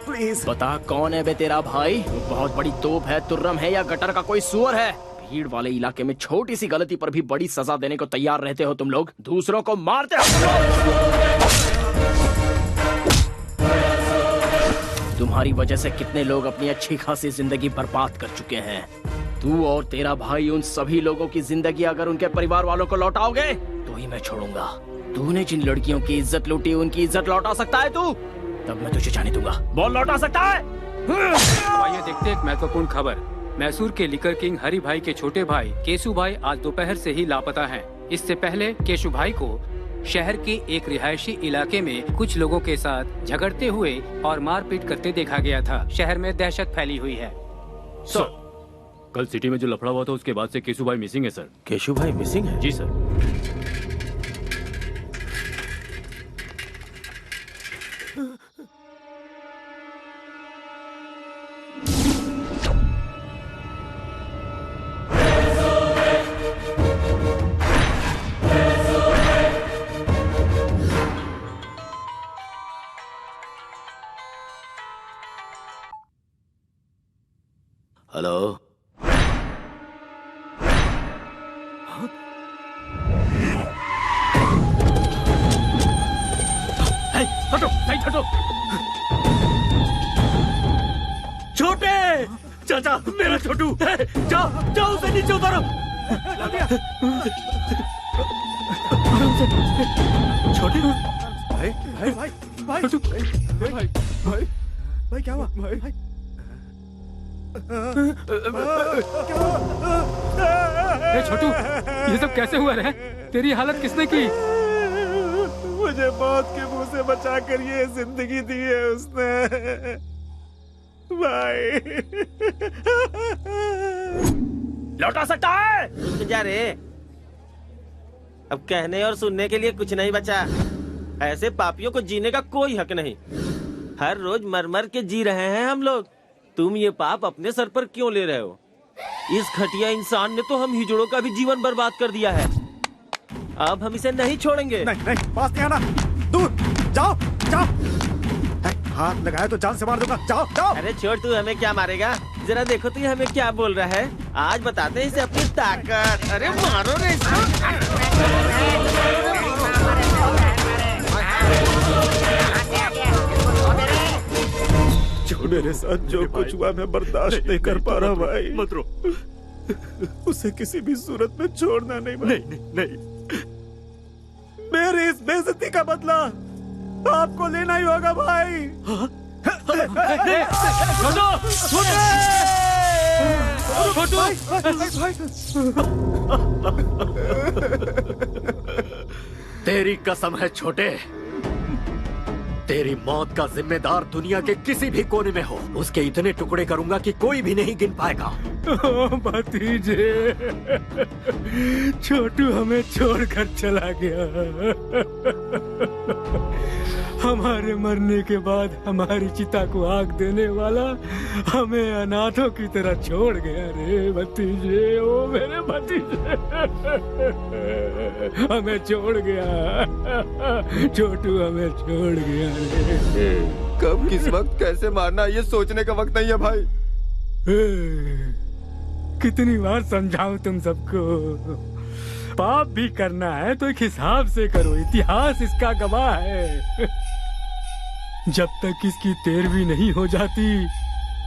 प्लीज। बता कौन है बे तेरा भाई? बहुत बड़ी तोप है, तुर्रम है या गटर का कोई सुअर है? भीड़ वाले इलाके में छोटी सी गलती पर भी बड़ी सजा देने को तैयार रहते हो तुम लोग, दूसरों को मारते हो तुम लोग। तुम्हारी वजह से कितने लोग अपनी अच्छी खासी जिंदगी बर्बाद कर चुके हैं। तू और तेरा भाई उन सभी लोगों की जिंदगी अगर उनके परिवार वालों को लौटाओगे तो ही मैं छोड़ूंगा। तूने जिन लड़कियों की इज्जत लूटी उनकी इज्जत लौटा सकता है तू? तब मैं तुझे जाने दूंगा। बोल लौटा सकता है? आइए देखते एक महत्वपूर्ण खबर। मैसूर के लिकर किंग हरि भाई के छोटे भाई केशु भाई आज दोपहर से ही लापता हैं। इससे पहले केशु भाई को शहर के एक रिहायशी इलाके में कुछ लोगों के साथ झगड़ते हुए और मारपीट करते देखा गया था। शहर में दहशत फैली हुई है। सर, कल सिटी में जो लफड़ा हुआ था उसके बाद से केशु भाई मिसिंग है सर। केशु भाई मिसिंग है? जी सर। हेलो, हटो, नहीं हटो। छोटे चाचा, मेरा छोटू, जाओ जाओ उसे नीचे उतारो। छोटे भाई भाई भाई भाई भाई भाई भाई क्या हुआ भाई? छोटू, ये सब कैसे हुआ रे? तेरी हालत किसने की? मुझे मौत के मुंह से बचा कर ये जिंदगी दी है उसने भाई। लौटा सकता है? रुक जा रे, अब कहने और सुनने के लिए कुछ नहीं बचा। ऐसे पापियों को जीने का कोई हक नहीं। हर रोज मर मर के जी रहे हैं हम लोग। तुम ये पाप अपने सर पर क्यों ले रहे हो? इस घटिया इंसान ने तो हम हिजड़ों का भी जीवन बर्बाद कर दिया है। अब हम इसे नहीं छोड़ेंगे। नहीं नहीं, पास नहीं आना, दूर जाओ जाओ। हाथ लगाया तो जान से मार दूंगा, जाओ जाओ। अरे छोड़, तू हमें क्या मारेगा? जरा देखो तो ये हमें क्या बोल रहा है। आज बताते हैं इसे अपनी ताकत। अरे मारो रे इसको। मेरे साथ जो कुछ हुआ मैं बर्दाश्त नहीं कर पा रहा भाई। मत रो। उसे किसी भी सूरत में छोड़ना नहीं भाई। नहीं। मेरी इस बेइज्जती का बदला आपको लेना ही होगा भाई। तेरी कसम है छोटे, तेरी मौत का जिम्मेदार दुनिया के किसी भी कोने में हो, उसके इतने टुकड़े करूंगा कि कोई भी नहीं गिन पाएगा। भतीजे, छोटू हमें छोड़कर चला गया। हमारे मरने के बाद हमारी चिता को आग देने वाला हमें अनाथों की तरह छोड़ गया रे भतीजे। ओ मेरे भतीजे, हमें छोड़ गया। छोटू हमें छोड़ गया रे। कब किस वक्त कैसे मारना ये सोचने का वक्त नहीं है भाई। कितनी बार समझाऊं तुम सबको? पाप भी करना है तो एक हिसाब से करो, इतिहास इसका गवाह है। जब तक इसकी तेरहवीं नहीं हो जाती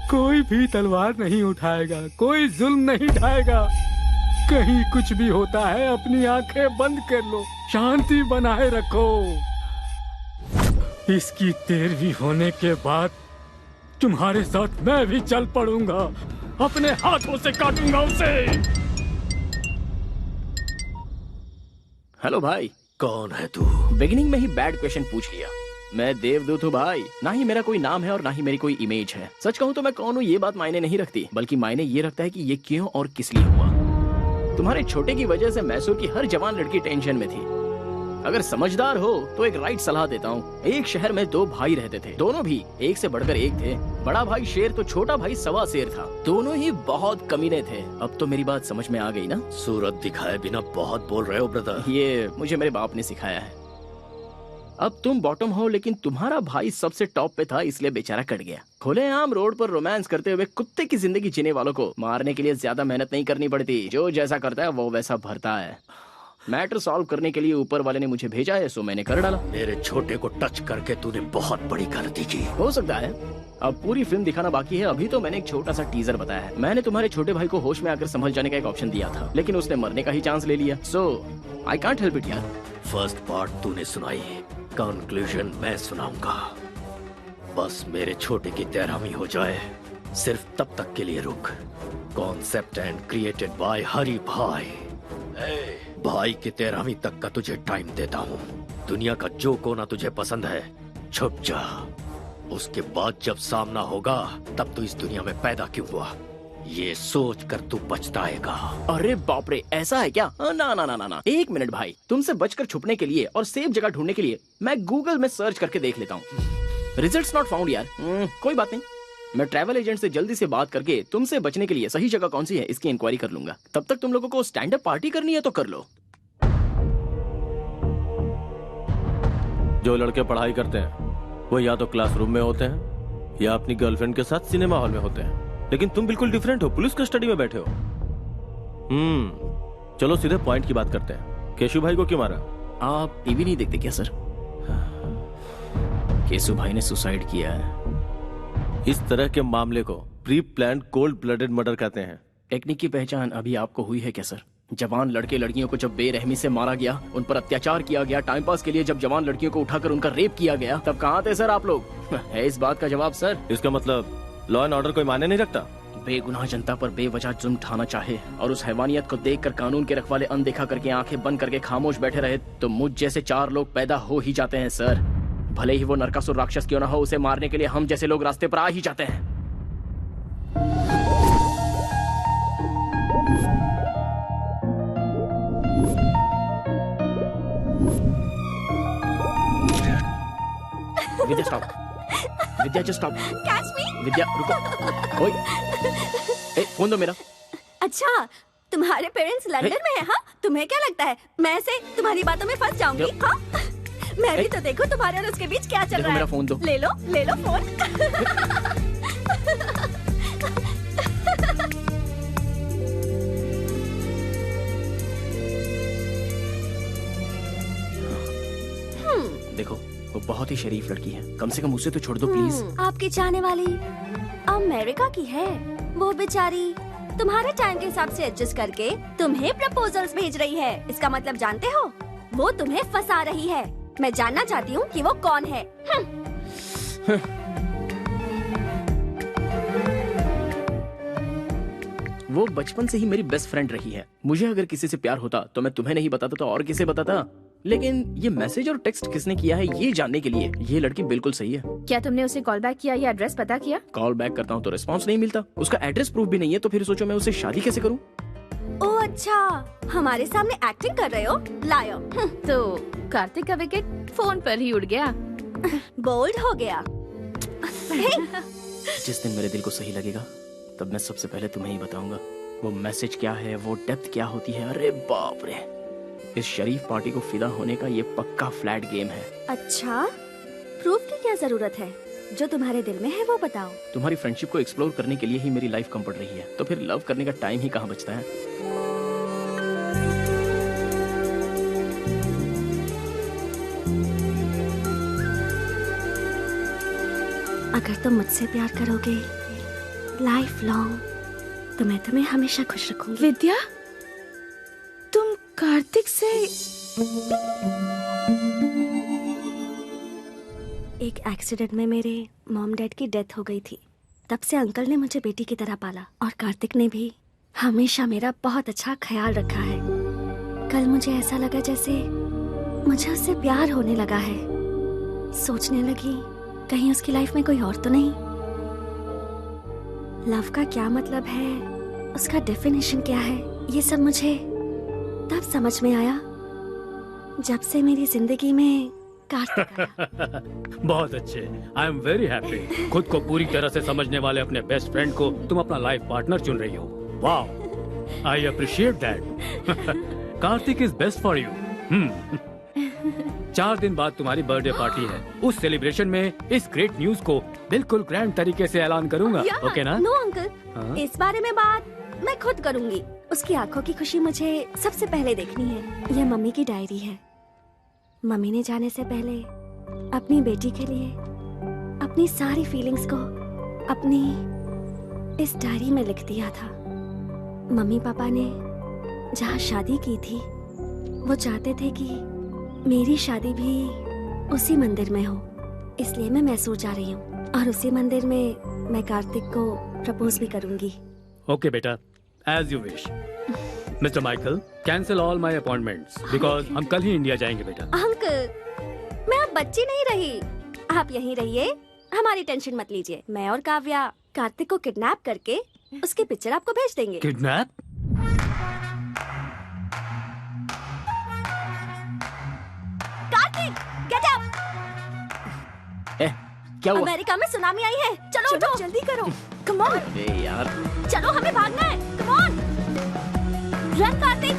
कोई भी तलवार नहीं उठाएगा, कोई जुल्म नहीं ढाएगा। कहीं कुछ भी होता है अपनी आंखें बंद कर लो, शांति बनाए रखो। इसकी 13वीं होने के बाद तुम्हारे साथ मैं भी चल पड़ूंगा, अपने हाथों से काटूंगा उसे। हेलो भाई। कौन है तू? बिगिनिंग में ही बैड क्वेश्चन पूछ लिया। मैं देवदूत हूँ भाई, ना ही मेरा कोई नाम है और ना ही मेरी कोई इमेज है। सच कहूँ तो मैं कौन हूँ ये बात मायने नहीं रखती, बल्कि मायने ये रखता है कि ये क्यों और किस लिए हुआ। तुम्हारे छोटे की वजह से मैसूर की हर जवान लड़की टेंशन में थी। अगर समझदार हो तो एक राइट सलाह देता हूँ। एक शहर में 2 भाई रहते थे, दोनों भी एक से बढ़कर एक थे। बड़ा भाई शेर तो छोटा भाई सवा शेर था। दोनों ही बहुत कमीने थे। अब तो मेरी बात समझ में आ गई ना? सूरत दिखाए बिना बहुत बोल रहे हो ब्रदर। ये मुझे मेरे बाप ने सिखाया है। अब तुम बॉटम हो, लेकिन तुम्हारा भाई सबसे टॉप पे था, इसलिए बेचारा कट गया। खुलेआम रोड पर रोमांस करते हुए कुत्ते की जिंदगी जीने वालों को मारने के लिए ज्यादा मेहनत नहीं करनी पड़ती। जो जैसा करता है वो वैसा भरता है। मैटर सॉल्व करने के लिए ऊपर वाले ने मुझे भेजा है, सो मैंने कर डाला। मेरे छोटे को टच करके तूने बहुत बड़ी गलती की। हो सकता है। अब पूरी फिल्म दिखाना बाकी है। अभी तो मैंने एक छोटा सा टीजर बताया है। मैंने तुम्हारे छोटे भाई को होश में आकर संभल जाने का एक ऑप्शन दिया था, लेकिन उसने मरने का ही चांस ले लिया। सो आई कांट हेल्प इट यार। फर्स्ट पार्ट तूने सुनाई, कंक्लूजन मैं सुनाऊंगा। बस मेरे छोटे की तैरामी हो जाए, सिर्फ तब तक के लिए रुक। कॉन्सेप्ट एंड क्रिएटेड बाय हरी भाई। भाई की तैरामी तक का तुझे टाइम देता हूँ। दुनिया का जो कोना तुझे पसंद है छुप जा। उसके बाद जब सामना होगा तब तू इस दुनिया में पैदा क्यों हुआ ये सोच कर तू पछताएगा। अरे बाप रे, ऐसा है क्या? ना ना ना ना ना, 1 मिनट भाई। तुमसे बचकर छुपने के लिए और सेफ जगह ढूंढने के लिए मैं गूगल में सर्च करके देख लेता हूँ। रिजल्ट्स नॉट फाउंड यार। कोई बात नहीं, मैं ट्रैवल एजेंट से जल्दी से बात करके तुमसे बचने के लिए सही जगह कौन सी है इसकी इंक्वायरी कर लूंगा। तब तक तुम लोगों को स्टैंड अप पार्टी करनी है तो कर लो। जो लड़के पढ़ाई करते हैं वो या तो क्लासरूम में होते हैं या अपनी गर्लफ्रेंड के साथ सिनेमा हॉल में होते हैं, लेकिन तुम बिल्कुल डिफरेंट हो। पुलिस कस्टडी में बैठे हो। चलो सीधे पॉइंट की बात करते हैं। केशु भाई को क्यों मारा? आप टीवी नहीं देखते क्या सर? केशु भाई ने सुसाइड किया है। इस तरह के मामले को pre planned cold blooded murder कहते हैं। टेक्निक की पहचान अभी आपको हुई है क्या सर? जवान लड़के लड़कियों को जब बेरहमी से मारा गया, उन पर अत्याचार किया गया, टाइम पास के लिए जब जवान लड़कियों को उठाकर उनका रेप किया गया, तब कहाँ थे सर आप लोग? है इस बात का जवाब सर? इसका मतलब लॉ एंड ऑर्डर कोई माने नहीं रखता। बेगुनाह जनता पर बेवजह जुल्म ढाना चाहे और उस हैवानियत को देखकर कानून के रखवाले अनदेखा करके आंखें बंद करके खामोश बैठे रहे, तो मुझ जैसे 4 लोग पैदा हो ही जाते हैं सर। भले ही वो नरकासुर राक्षस क्यों ना हो, उसे मारने के लिए हम जैसे लोग रास्ते पर आ ही जाते हैं। Vidya stop. Vidya just stop. Catch me. Vidya रुको। ओए, फोन दो मेरा। अच्छा, तुम्हारे पेरेंट्स लंदन में हैं? हाँ, तुम्हें क्या लगता है मैं ऐसे तुम्हारी बातों में फंस जाऊंगी? हाँ, मैं भी तो देखो तुम्हारे और उसके बीच क्या चल रहा है। मेरा फोन दो। ले लो फोन। देखो, वो बहुत ही शरीफ लड़की है, कम से कम उसे तो छोड़ दो प्लीज। आपकी चाहने वाली अमेरिका की है। वो बेचारी तुम्हारे टाइम के हिसाब से एडजस्ट करके तुम्हें प्रपोजल्स भेज रही है। इसका मतलब जानते हो? वो तुम्हें फंसा रही है। मैं जानना चाहती हूँ कि वो कौन है। वो बचपन से ही मेरी बेस्ट फ्रेंड रही है। मुझे अगर किसी से प्यार होता तो मैं तुम्हें नहीं बताता तो और किसे बताता। लेकिन ये मैसेज और टेक्स्ट किसने किया है ये जानने के लिए ये लड़की बिल्कुल सही है। क्या तुमने उसे कॉल बैक किया या एड्रेस पता किया? कॉल बैक करता हूँ तो रिस्पांस नहीं मिलता, उसका एड्रेस प्रूफ भी नहीं है, तो फिर सोचो मैं उससे शादी कैसे करूँ? ओह अच्छा, हमारे सामने एक्टिंग कर रहे हो? लायो। तो कार्तिक का विकेट फोन पर ही उड़ गया। बोल्ड हो गया। जिस दिन मेरे दिल को सही लगेगा तब मैं सबसे पहले तुम्हें ही बताऊंगा वो मैसेज क्या है, वो डेप्थ क्या होती है। अरे बाप रे, इस शरीफ पार्टी को फिदा होने का ये पक्का फ्लैट गेम है। अच्छा, प्रूफ की क्या जरूरत है? जो तुम्हारे दिल में है वो बताओ। तुम्हारी फ्रेंडशिप को एक्सप्लोर करने के लिए ही मेरी लाइफ कम पड़ रही है, तो फिर लव करने का टाइम ही कहाँ बचता है। अगर तुम मुझसे प्यार करोगे लाइफ लॉन्ग तो मैं तुम्हें हमेशा खुश रखूंगी। विद्या, तुम कार्तिक से एक एक्सीडेंट में मेरे मॉम डैड की डेथ हो गई थी। तब से अंकल ने मुझे बेटी की तरह पाला और कार्तिक ने भी हमेशा मेरा बहुत अच्छा ख्याल रखा है। कल मुझे ऐसा लगा जैसे मुझे उससे प्यार होने लगा है। सोचने लगी कहीं उसकी लाइफ में कोई और तो नहीं। लव का क्या मतलब है, उसका डेफिनेशन क्या है, ये सब मुझे तब समझ में आया जब से मेरी जिंदगी में कार्तिक आया। बहुत अच्छे। I am very happy. खुद को पूरी तरह से समझने वाले अपने बेस्ट फ्रेंड को तुम अपना लाइफ पार्टनर चुन रही हो। वाह, I appreciate that. Kartik is best for you. 4 दिन बाद तुम्हारी बर्थडे पार्टी है। उस सेलिब्रेशन में इस ग्रेट न्यूज को बिल्कुल ग्रैंड तरीके से ऐलान करूंगा। ओके ना? नो अंकल, इस बारे में बात मैं खुद करूंगी। उसकी आंखों की खुशी मुझे सबसे पहले देखनी है। यह मम्मी की डायरी है। मम्मी ने जाने से पहले अपनी बेटी के लिए अपनी सारी फीलिंग्स को अपनी इस डायरी में लिख दिया था। मम्मी पापा ने जहाँ शादी की थी वो चाहते थे कि मेरी शादी भी उसी मंदिर में हो, इसलिए मैं मैसूर जा रही हूँ और उसी मंदिर में मैं कार्तिक को प्रपोज भी करूंगी। ओके बेटा, as you wish. Mister Michael, cancel all my appointments because हम कल ही इंडिया जाएंगे बेटा। अंकल, मैं अब बच्ची नहीं रही। आप यहीं रहिए, हमारी टेंशन मत लीजिए। मैं और काव्या कार्तिक को किडनैप करके उसकी पिक्चर आपको भेज देंगे। किडनैप? Kartik, get up! क्या हुआ? अमेरिका में सुनामी आई है। चलो उठो, जल्दी करो। Come on. अरे यार, चलो, हमें भागना है। Come on, run Kartik.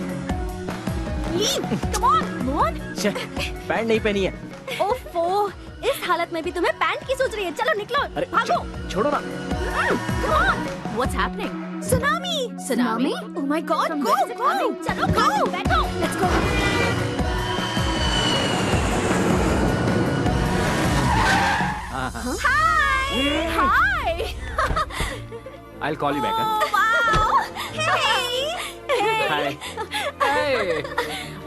Leave, come on, move on. Pant नहीं पहनी है। ओफो, इस हालत में भी तुम्हें पैंट की सोच रही है। चलो निकलो, भागो। छोड़ो ना। Come on. What's happening? Tsunami. Tsunami? Oh my God! Go, go. चलो, go. बैठो. Let's go. Hi. Hi. I'll call you back. Oh, wow. Hey. Hi. Hey.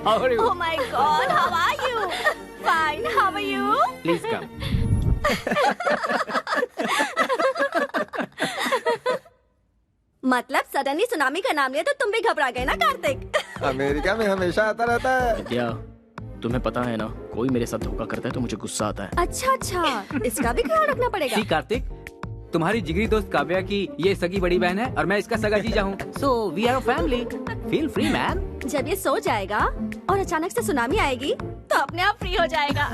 How are you? Oh my God! How are you? Fine. How are you? Please come. मतलब सडनली सुनामी का नाम लिया तो तुम भी घबरा गए ना कार्तिक? अमेरिका में हमेशा आता रहता है। विद्या, तुम्हें पता है ना, कोई मेरे साथ धोखा करता है तो मुझे गुस्सा आता है। अच्छा अच्छा, इसका भी ख्याल रखना पड़ेगा। कार्तिक, तुम्हारी जिगरी दोस्त काव्या की ये सगी बड़ी बहन है और मैं इसका सगा जीजा हूँ। So we are a family. Feel free man. जब ये सो जाएगा और अचानक से सुनामी आएगी तो अपने आप फ्री हो जाएगा।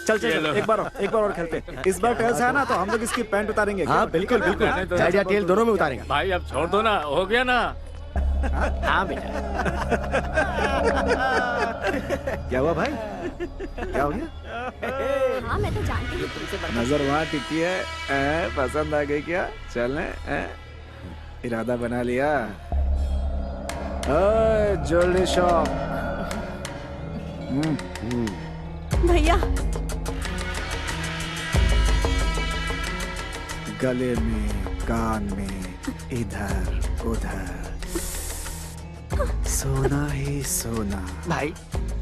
चल चल एक बार और खेलते। इस बार टेल्स है ना तो हम लोग इसकी पैंट उतारेंगे। हाँ बिल्कुल बिल्कुल, हेड या टेल दोनों में उतारेंगे। भाई अब छोड़ दो ना, हो गया ना। हाँ बेटा। क्या हुआ भाई? क्या हो गया? हाँ मैं तो जानती हूँ तुमसे। नजर वहाँ टिकी है। पसंद आ गई क्या? चलने इरादा बना लिया। Jewellery shop. भैया, गले में, कान में, इधर उधर सोना ही सोना। भाई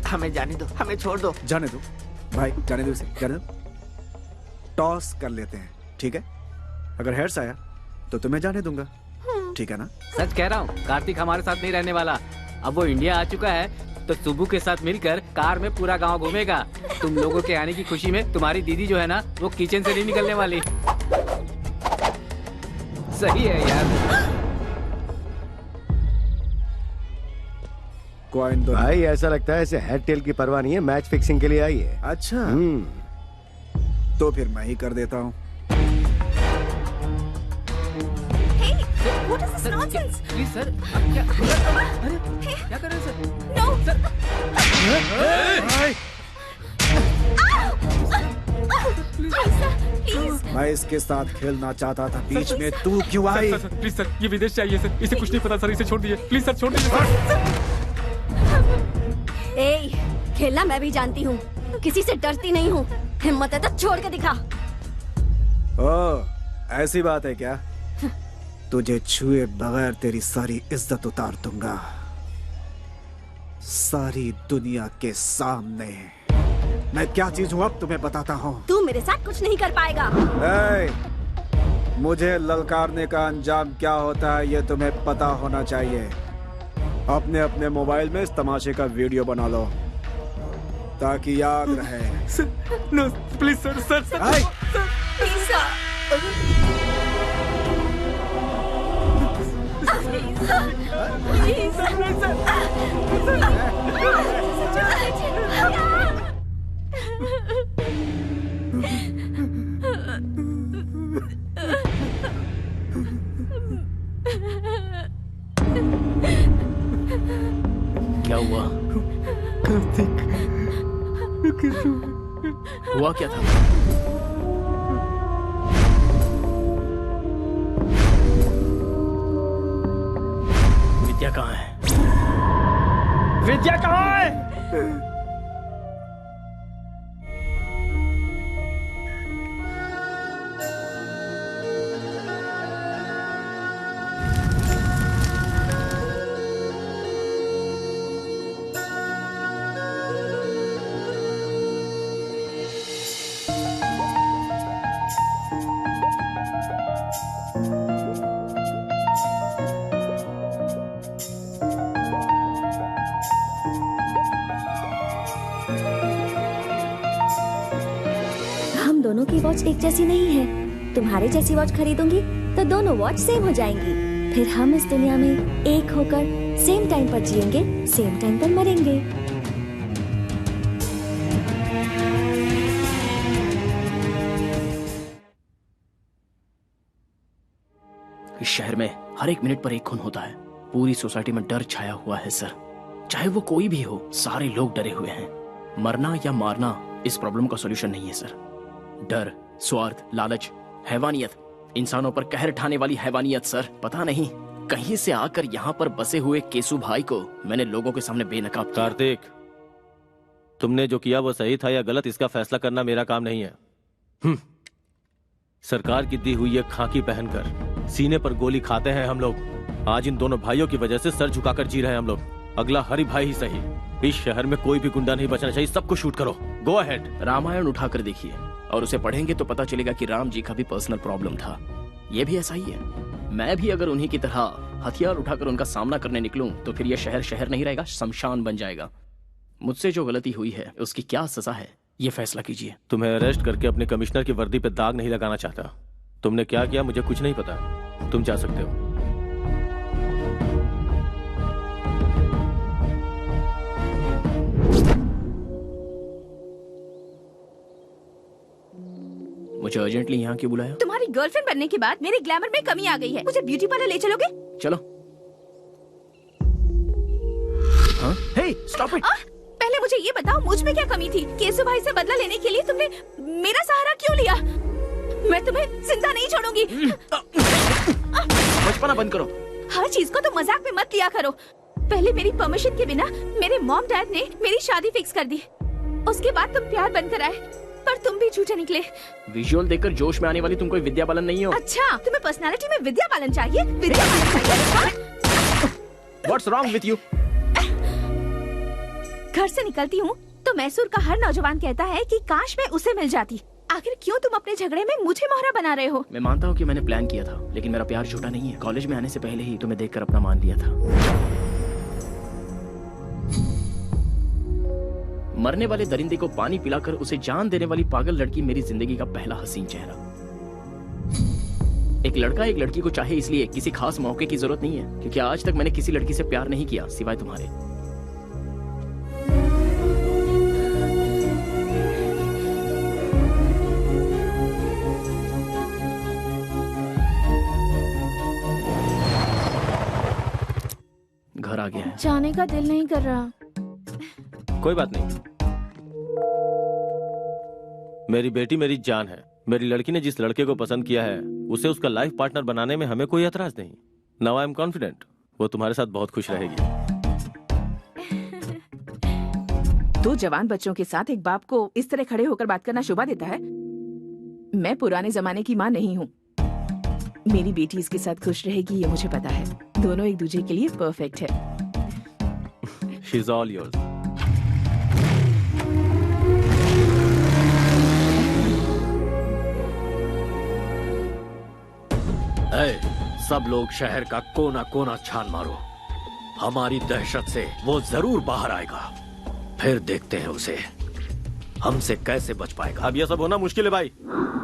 हमें जाने दो, हमें छोड़ दो। जाने दो भाई, जाने दो इसे, जाने दो। टॉस कर लेते हैं, ठीक है? अगर हेड्स आया तो तुम्हें जाने दूंगा, ठीक है ना? सच कह रहा हूँ, कार्तिक हमारे साथ नहीं रहने वाला। अब वो इंडिया आ चुका है तो सुबू के साथ मिलकर कार में पूरा गांव घूमेगा। तुम लोगों के आने की खुशी में तुम्हारी दीदी जो है ना, वो किचन से नहीं निकलने वाली। सही है यार। कॉइन दो भाई, ऐसा लगता है इसे हेड टेल की परवाह नहीं है, मैच फिक्सिंग के लिए आई है। अच्छा, तो फिर मैं ही कर देता हूँ। What is this nonsense? Please sir, क्या कर रहे हैं सर? No, sir. please. मैं इसके साथ खेलना चाहता था, बीच में तू क्यों आई? प्लीज सर, ये विदेश चाहिए सर, इसे कुछ नहीं पता सर, इसे छोड़ दीजिए प्लीज सर, छोड़ दीजिए। ए, खेलना मैं भी जानती हूँ, किसी से डरती नहीं हूँ। हिम्मत है तो छोड़ के दिखा। ओ, ऐसी बात है क्या? तुझे छुए बगैर तेरी सारी इज्जत उतार दूंगा, सारी दुनिया के सामने। मैं क्या चीज हूँ अब तुम्हें बताता हूँ। तू मेरे साथ कुछ नहीं कर पाएगा। मुझे ललकारने का अंजाम क्या होता है ये तुम्हें पता होना चाहिए। अपने अपने मोबाइल में इस तमाशे का वीडियो बना लो। ताकि याद रहे। No please sir, sir sir आए। Please sir. क्या हुआ? हुआ क्या था? विद्या कहाँ है? विद्या कहाँ है? दोनों की वॉच एक जैसी नहीं है। तुम्हारे जैसी वॉच खरीदूंगी तो दोनों वॉच सेम हो जाएंगी। फिर हम इस दुनिया में एक होकर सेम टाइम पर जिएंगे, सेम टाइम पर मरेंगे। इस शहर में हर एक मिनट पर एक खून होता है। पूरी सोसाइटी में डर छाया हुआ है सर। चाहे वो कोई भी हो, सारे लोग डरे हुए हैं। मरना या मारना इस प्रॉब्लम का सॉल्यूशन नहीं है सर। डर, स्वार्थ, लालच, हैवानियत, इंसानों पर कहर ढाने वाली हैवानियत सर। पता नहीं कहीं से आकर यहाँ पर बसे हुए केसु भाई को मैंने लोगों के सामने बेनकाब किया। कार्तिक, तुमने जो किया वो सही था या गलत, इसका फैसला करना मेरा काम नहीं है। सरकार की दी हुई ये खाकी पहनकर सीने पर गोली खाते हैं हम लोग। आज इन दोनों भाइयों की वजह से सर झुकाकर जी रहे हैं हम लोग। अगला हरि भाई ही सही। इस शहर में कोई भी गुंडा नहीं बचना चाहिए। सबको शूट करो। Go ahead. रामायण उठाकर देखिए और उसे पढ़ेंगे तो पता चलेगा कि राम जी का भी पर्सनल प्रॉब्लम था। ये भी ऐसा ही है। मैं भी अगर उन्हीं की तरह हथियार उठाकर उनका सामना करने निकलूं तो फिर यह शहर शहर नहीं रहेगा, शमशान बन जाएगा। मुझसे जो गलती हुई है उसकी क्या सजा है, ये फैसला कीजिए। तुम्हें अरेस्ट करके अपने कमिश्नर की वर्दी पे दाग नहीं लगाना चाहता। तुमने क्या किया मुझे कुछ नहीं पता। तुम जा सकते हो। मुझे अर्जेंटली यहाँ क्यों बुलाया? तुम्हारी गर्लफ्रेंड बनने के बाद मेरे ग्लैमर में कमी आ गई है। मुझे ब्यूटी पार्लर ले चलोगे? चलो। हाँ? हे, स्टॉप इट। पहले मुझे ये बताओ, मुझ में क्या कमी थी? केसु भाई से बदला लेने के लिए तुमने मेरा सहारा क्यों लिया? मैं तुम्हें जिंदा नहीं छोड़ूंगी। बचपना बंद करो। हर चीज को तो मजाक में मत लिया करो। पहले मेरी परमिशन के बिना मेरे मॉम डैड ने मेरी शादी फिक्स कर दी। उसके बाद तुम प्यार बनकर आए, पर तुम भी झूठे निकले। विजुअल देखकर जोश में आने वाली तुम कोई विद्या बालन नहीं हो। अच्छा, तुम्हें पर्सनालिटी में विद्या बालन चाहिए? विद्या बालन चाहिए? What's wrong with you? घर से निकलती हूँ तो मैसूर का हर नौजवान कहता है कि काश मैं उसे मिल जाती। आखिर क्यों तुम अपने झगड़े में मुझे मोहरा बना रहे हो? मैं मानता हूँ कि मैंने प्लान किया था, लेकिन मेरा प्यार झूठा नहीं है। कॉलेज में आने से पहले ही तुम्हें देखकर अपना मान लिया था। मरने वाले दरिंदे को पानी पिलाकर उसे जान देने वाली पागल लड़की मेरी जिंदगी का पहला हसीन चेहरा। एक लड़का एक लड़की को चाहे इसलिए किसी खास मौके की जरूरत नहीं है, क्योंकि आज तक मैंने किसी लड़की से प्यार नहीं किया सिवाय तुम्हारे। घर आ गया है। जाने का दिल नहीं कर रहा। कोई बात नहीं। मेरी बेटी मेरी जान है। मेरी लड़की ने जिस लड़के को पसंद किया है उसे उसका लाइफ पार्टनर बनाने में हमें कोई एतराज नहीं। नाउ आई एम कॉन्फिडेंट वो तुम्हारे साथ बहुत खुश रहेगी। दो जवान बच्चों के साथ एक बाप को इस तरह खड़े होकर बात करना शोभा देता है? मैं पुराने जमाने की माँ नहीं हूँ। मेरी बेटी इसके साथ खुश रहेगी ये मुझे पता है। दोनों एक दूसरे के लिए परफेक्ट है। She is all yours. सब लोग शहर का कोना कोना छान मारो। हमारी दहशत से वो जरूर बाहर आएगा। फिर देखते हैं उसे। हमसे कैसे बच पाएगा? अब यह सब होना मुश्किल है भाई।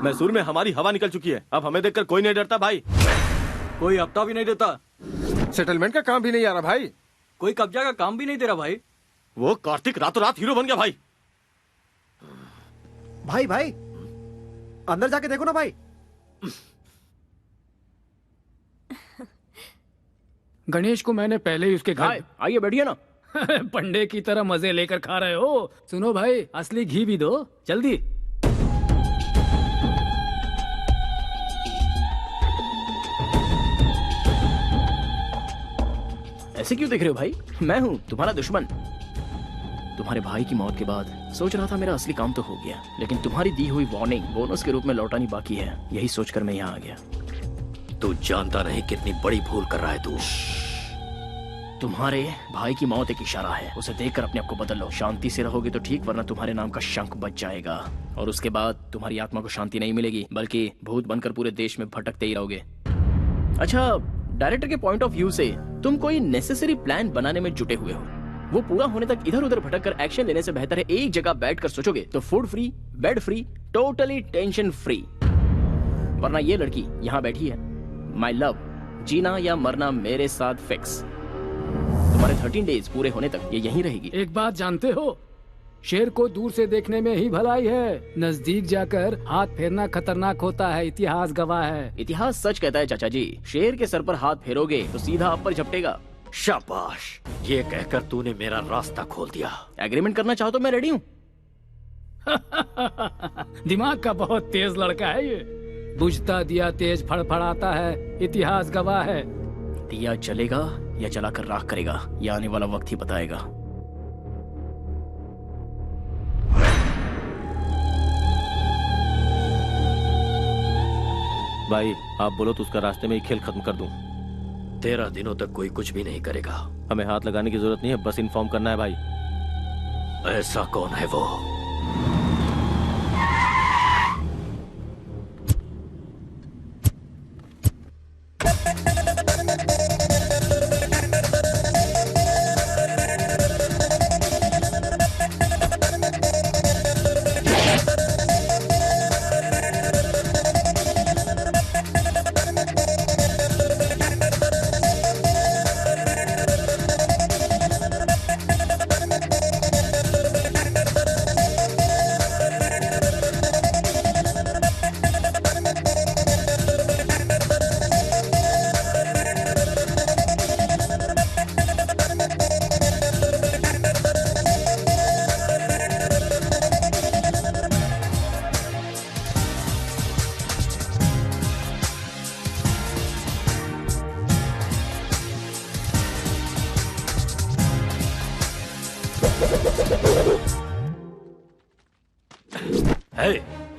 मैसूर में हमारी हवा निकल चुकी है। अब हमें देखकर कोई नहीं डरता भाई। कोई हफ्ता भी नहीं देता। सेटलमेंट का काम भी नहीं आ रहा भाई। कोई कब्जा का काम भी नहीं दे रहा भाई। वो कार्तिक रातों रात हीरो बन गया भाई। भाई अंदर जाके देखो ना भाई। गणेश को मैंने पहले ही उसके घर। आइए बैठिए ना। पंडे की तरह मजे लेकर खा रहे हो। सुनो भाई, असली घी भी दो जल्दी। ऐसे क्यों देख रहे हो भाई? मैं हूँ तुम्हारा दुश्मन। तुम्हारे भाई की मौत के बाद सोच रहा था मेरा असली काम तो हो गया, लेकिन तुम्हारी दी हुई वार्निंग बोनस के रूप में लौटानी बाकी है। यही सोचकर मैं यहाँ आ गया। तू जानता नहीं कितनी बड़ी भूल कर रहा है तू। तुम्हारे भाई की मौत एक इशारा है, उसे देखकर अपने आप को बदल लो। शांति से रहोगे तो ठीक, वरना तुम्हारे नाम का शंख बच जाएगा और उसके बाद तुम्हारी आत्मा को शांति नहीं मिलेगी, बल्कि भूत बनकर पूरे देश में भटकते ही रहोगे। अच्छा, डायरेक्टर के पॉइंट ऑफ व्यू से तुम कोई नेसेसरी प्लान बनाने में जुटे हुए हो। वो पूरा होने तक इधर उधर भटक कर एक्शन लेने से बेहतर है एक जगह बैठकर सोचोगे तो food free, bed free, totally tension free. वरना ये लड़की यहाँ बैठी है, माय लव, जीना या मरना मेरे साथ फिक्स। तुम्हारे 13 डेज पूरे होने तक ये यहीं रहेगी। एक बात जानते हो, शेर को दूर से देखने में ही भलाई है, नजदीक जाकर हाथ फेरना खतरनाक होता है। इतिहास गवाह है। इतिहास सच कहता है चाचा जी। शेर के सर पर हाथ फेरोगे तो सीधा आप पर झपटेगा। शाबाश, ये कहकर तूने मेरा रास्ता खोल दिया। एग्रीमेंट करना चाहो तो मैं रेडी हूँ। दिमाग का बहुत तेज लड़का है ये। बुझता दिया तेज फड़फड़ाता है, इतिहास गवाह है। दिया जलेगा या जलाकर राख करेगा, यह आने वाला वक्त ही बताएगा। भाई आप बोलो तो उसका रास्ते में ही खेल खत्म कर दूं। 13 दिनों तक कोई कुछ भी नहीं करेगा। हमें हाथ लगाने की जरूरत नहीं है, बस इन्फॉर्म करना है भाई। ऐसा कौन है वो?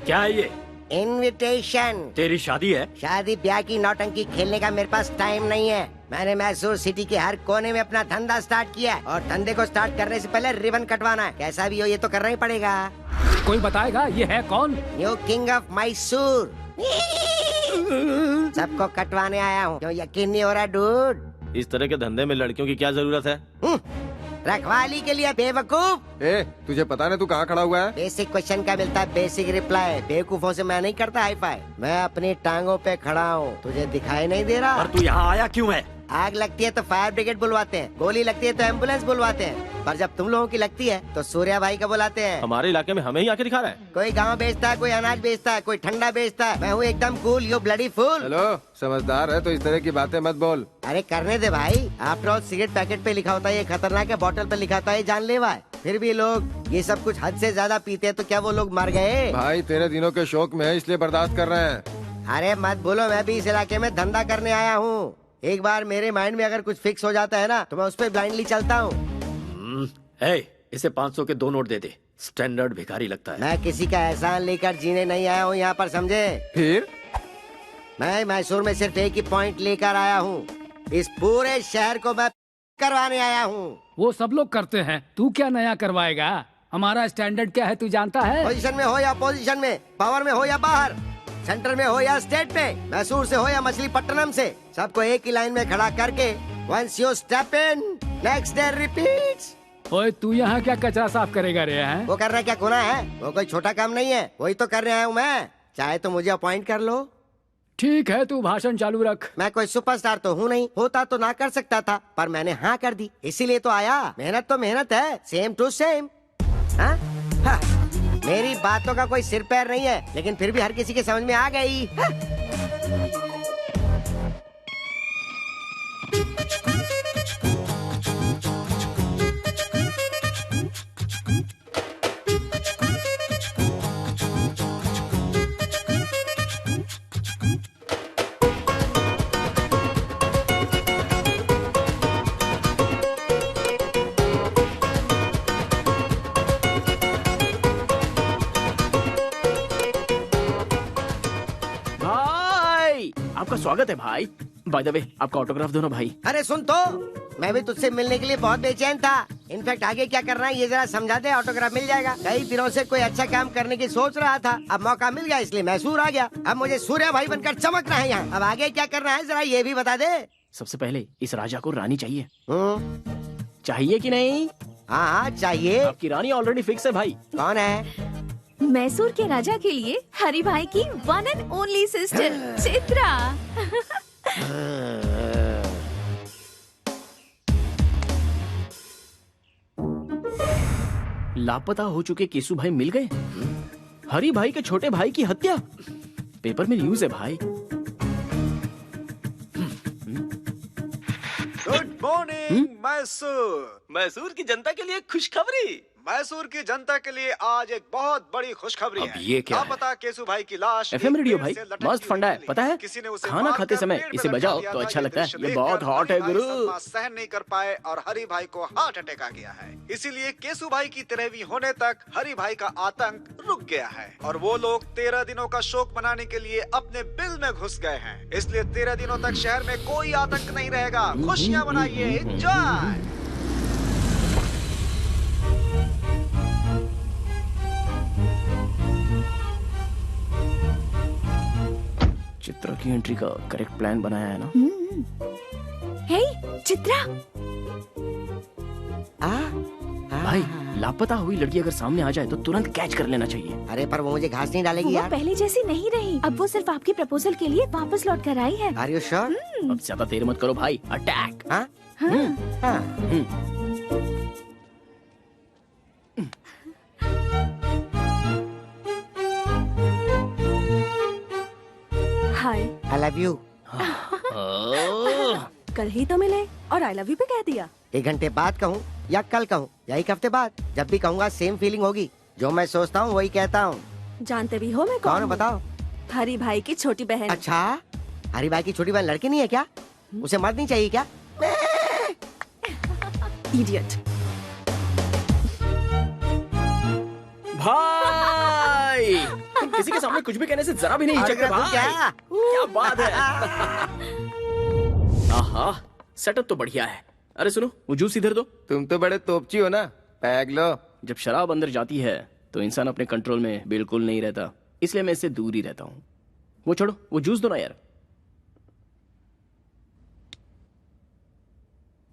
क्या है ये? इनविटेशन। तेरी शादी है? शादी ब्याह की नौटंकी खेलने का मेरे पास टाइम नहीं है। मैंने मैसूर सिटी के हर कोने में अपना धंधा स्टार्ट किया है और धंधे को स्टार्ट करने से पहले रिबन कटवाना है। कैसा भी हो ये तो करना ही पड़ेगा। कोई बताएगा ये है कौन? New king of Mysore. सबको कटवाने आया हूँ। क्यों यकीन नहीं हो रहा डूड? इस तरह के धंधे में लड़कियों की क्या जरूरत है? रखवाली के लिए बेवकूफ। तुझे पता नहीं तू कहाँ खड़ा हुआ है? बेसिक क्वेश्चन का मिलता है बेसिक रिप्लाई। बेवकूफों से मैं नहीं करता हाई फाई। मैं अपनी टांगों पे खड़ा हूँ, तुझे दिखाई नहीं दे रहा? और तू यहाँ आया क्यों है? आग लगती है तो फायर ब्रिगेड बुलवाते हैं, गोली लगती है तो एम्बुलेंस बुलवाते हैं, पर जब तुम लोगों की लगती है तो सूर्या भाई का बुलाते हैं। हमारे इलाके में हमें ही आके दिखा रहा है। कोई गाँव बेचता है, कोई अनाज बेचता है, कोई ठंडा बेचता है। मैं हूँ एकदम cool, you bloody fool. Hello, समझदार है तो इस तरह की बातें मत बोल। अरे करने दे भाई। आफ्टर ऑल सिगरेट पैकेट पे लिखा होता है ये खतरनाक है, बोतल पे लिखा होता है ये जानलेवा है। फिर भी लोग ये सब कुछ हद से ज्यादा पीते हैं, तो क्या वो लोग मर गए? भाई 13 दिनों के शौक में है इसलिए बर्दाश्त कर रहे हैं। अरे मत बोलो, मैं भी इस इलाके में धंधा करने आया हूँ। एक बार मेरे माइंड में अगर कुछ फिक्स हो जाता है ना तो मैं उस पर ब्लाइंडली चलता हूँ। इसे 500 के 2 नोट दे दे। स्टैंडर्ड भिखारी लगता है। मैं किसी का एहसान लेकर जीने नहीं आया हूँ यहाँ पर, समझे? फिर मैं मैसूर में सिर्फ एक ही पॉइंट लेकर आया हूँ। इस पूरे शहर को मैं करवाने आया हूँ। वो सब लोग करते हैं, तू क्या नया करवाएगा? हमारा स्टैंडर्ड क्या है तू जानता है? पोजीशन में हो या पोजीशन में, पावर में हो या बाहर, सेंटर में हो या स्टेट में, मैसूर से हो या मछलीपट्टनम से, सबको एक ही लाइन में खड़ा करके once you step in, next day repeats। ओए तू यहाँ क्या कचरा साफ करेगा रे हैं? वो कर रहा क्या गुनाह है? वो कोई छोटा काम नहीं है, वही तो कर रहा हूँ मैं। चाहे तो मुझे अपॉइंट कर लो। ठीक है, तू भाषण चालू रख। मैं कोई सुपरस्टार तो हूँ नहीं, होता तो ना कर सकता था, पर मैंने हाँ कर दी, इसीलिए तो आया। मेहनत तो मेहनत है, सेम टू सेम। हाँ? हाँ। मेरी बातों का कोई सिर पैर नहीं है, लेकिन फिर भी हर किसी के समझ में आ गई। हाँ? आपका स्वागत है भाई। बाय द वे, आपका ऑटोग्राफ दो ना भाई। अरे सुन तो, मैं भी तुझसे मिलने के लिए बहुत बेचैन था। इनफैक्ट आगे क्या करना है ये जरा समझा दे, ऑटोग्राफ मिल जाएगा। कई दिनों से कोई अच्छा काम करने की सोच रहा था, अब मौका मिल गया इसलिए मैसूर आ गया। अब मुझे सूर्य भाई बनकर चमकना है यहाँ। अब आगे क्या करना है जरा ये भी बता दे। सबसे पहले इस राजा को रानी चाहिए। चाहिए कि नहीं? हाँ चाहिए। आपकी रानी ऑलरेडी फिक्स है भाई। कौन है? मैसूर के राजा के लिए हरि भाई की one and only sister Chitra. लापता हो चुके केसु भाई मिल गए। हरि भाई के छोटे भाई की हत्या, पेपर में न्यूज है भाई। Good morning Mysore. मैसूर की जनता के लिए खुशखबरी। मैसूर की जनता के लिए आज एक बहुत बड़ी खुशखबरी है। ये क्या है? पता केसु भाई की लाश FM रेडियो भाई मस्त फंडा है, पता है? खाना खाते समय इसे बजाओ तो अच्छा लगता है। ये बहुत हॉट है गुरु। सहन नहीं कर पाए और हरि भाई को हार्ट अटैक आ गया है। इसीलिए केसु भाई की 13वीं होने तक हरि भाई का आतंक रुक गया है और वो लोग 13 दिनों का शोक मनाने के लिए अपने बिल में घुस गए हैं। इसलिए 13 दिनों तक शहर में कोई आतंक नहीं रहेगा। खुशियाँ मनाइए, एंजॉय। चित्रा की एंट्री का करेक्ट प्लान बनाया है ना? हे चित्रा। भाई लापता हुई लड़की अगर सामने आ जाए तो तुरंत कैच कर लेना चाहिए। अरे पर वो मुझे घास नहीं डालेगी वो यार। पहले जैसी नहीं रही, अब वो सिर्फ आपके प्रपोजल के लिए वापस लौट कर आई है। Are you sure? अब ज्यादा देर मत करो भाई, अटैक। हाँ? हाय। I love you। कल ही तो मिले और आई लव यू भी कह दिया। 1 घंटे बाद कहूँ या कल कहूँ या 1 हफ्ते बाद, जब भी कहूँगा सेम फीलिंग होगी। जो मैं सोचता हूँ वही कहता हूँ। जानते भी हो मैं कौन कौन हूँ बताओ? हरी भाई की छोटी बहन। अच्छा, हरी भाई की छोटी बहन लड़की नहीं है क्या? उसे मर्द नहीं चाहिए क्या? इडियट। भाई तुम किसी के सामने कुछ भी कहने से जरा भी नहीं हिचकते भाई। क्या बात है। आहा, सेटअप तो बढ़िया है। अरे सुनो, वो जूस इधर दो। तुम तो बड़े तोपची हो ना, पैग लो। जब शराब अंदर जाती है तो इंसान अपने कंट्रोल में बिल्कुल नहीं रहता, इसलिए मैं इससे दूर ही रहता हूँ। वो छोड़ो, वो जूस दो ना यार।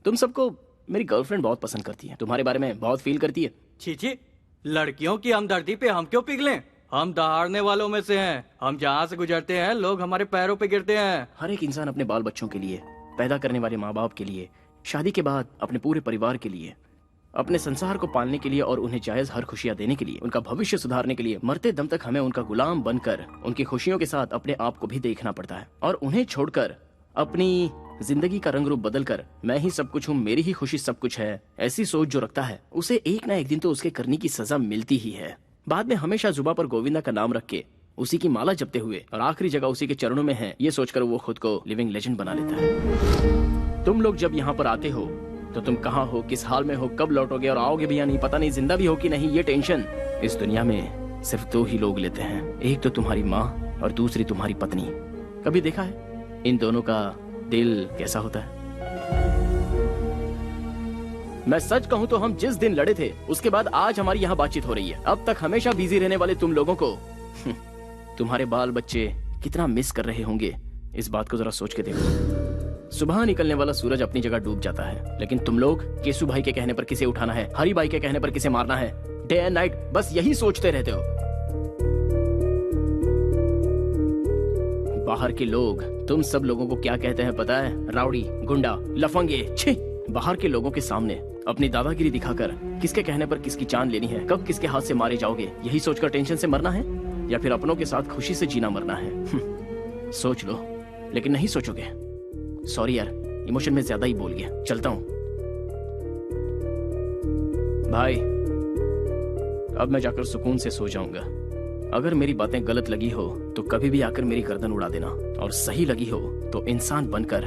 तुम सबको मेरी गर्लफ्रेंड बहुत पसंद करती है, तुम्हारे बारे में बहुत फील करती है। छी, लड़कियों की हमदर्दी पे हम क्यों पिघलें? हम दहाड़ने वालों में से हैं। हम जहाँ से गुजरते हैं लोग हमारे पैरों पे गिरते हैं। हर एक इंसान अपने बाल बच्चों के लिए, पैदा करने वाले माँ बाप के लिए, शादी के बाद अपने पूरे परिवार के लिए, अपने संसार को पालने के लिए और उन्हें जायज हर खुशियाँ देने के लिए, उनका भविष्य सुधारने के लिए, मरते दम तक हमें उनका गुलाम बनकर उनकी खुशियों के साथ अपने आप को भी देखना पड़ता है। और उन्हें छोड़कर अपनी जिंदगी का रंग रूप बदलकर मैं ही सब कुछ हूँ, मेरी ही खुशी सब कुछ है, ऐसी सोच जो रखता है उसे एक ना एक दिन तो उसके करने की सजा मिलती ही है। बाद में हमेशा जुबा पर गोविंदा का नाम रख के उसी की माला जपते हुए और आखिरी जगह उसी के चरणों में है, ये सोचकर वो खुद को लिविंग लेजेंड बना लेता है। तुम लोग जब यहाँ पर आते हो तो तुम कहाँ हो, किस हाल में हो, कब लौटोगे और आओगे भी या नहीं पता नहीं, जिंदा भी हो कि नहीं, ये टेंशन इस दुनिया में सिर्फ 2 ही लोग लेते हैं। एक तो तुम्हारी माँ और दूसरी तुम्हारी पत्नी। कभी देखा है इन दोनों का दिल कैसा होता है? मैं सच कहूं तो हम जिस दिन लड़े थे उसके बाद आज हमारी यहाँ बातचीत हो रही है। अब तक हमेशा बिजी रहने वाले तुम लोगों को तुम्हारे बाल बच्चे कितना मिस कर रहे होंगे, इस बात को जरा सोच के देखो। सुबह निकलने वाला सूरज अपनी जगह डूब जाता है, लेकिन तुम लोग केसु भाई के कहने पर किसे उठाना है, हरी भाई के कहने पर किसे मारना है, डे एंड नाइट बस यही सोचते रहते हो। बाहर के लोग तुम सब लोगों को क्या कहते हैं पता है? राउडी, गुंडा, लफंगे। छी! बाहर के लोगों के सामने अपनी दादागिरी दिखाकर किसके कहने पर किसकी जान लेनी है, कब किसके हाथ से मारे जाओगे, यही सोचकर टेंशन से मरना है या फिर अपनों के साथ खुशी से जीना मरना है? सोच लो, लेकिन नहीं सोचोगे। सॉरी यार, इमोशन में ज्यादा ही बोल गया, चलता हूं। भाई अब मैं जाकर सुकून से सो जाऊंगा। अगर मेरी बातें गलत लगी हो तो कभी भी आकर मेरी गर्दन उड़ा देना, और सही लगी हो तो इंसान बनकर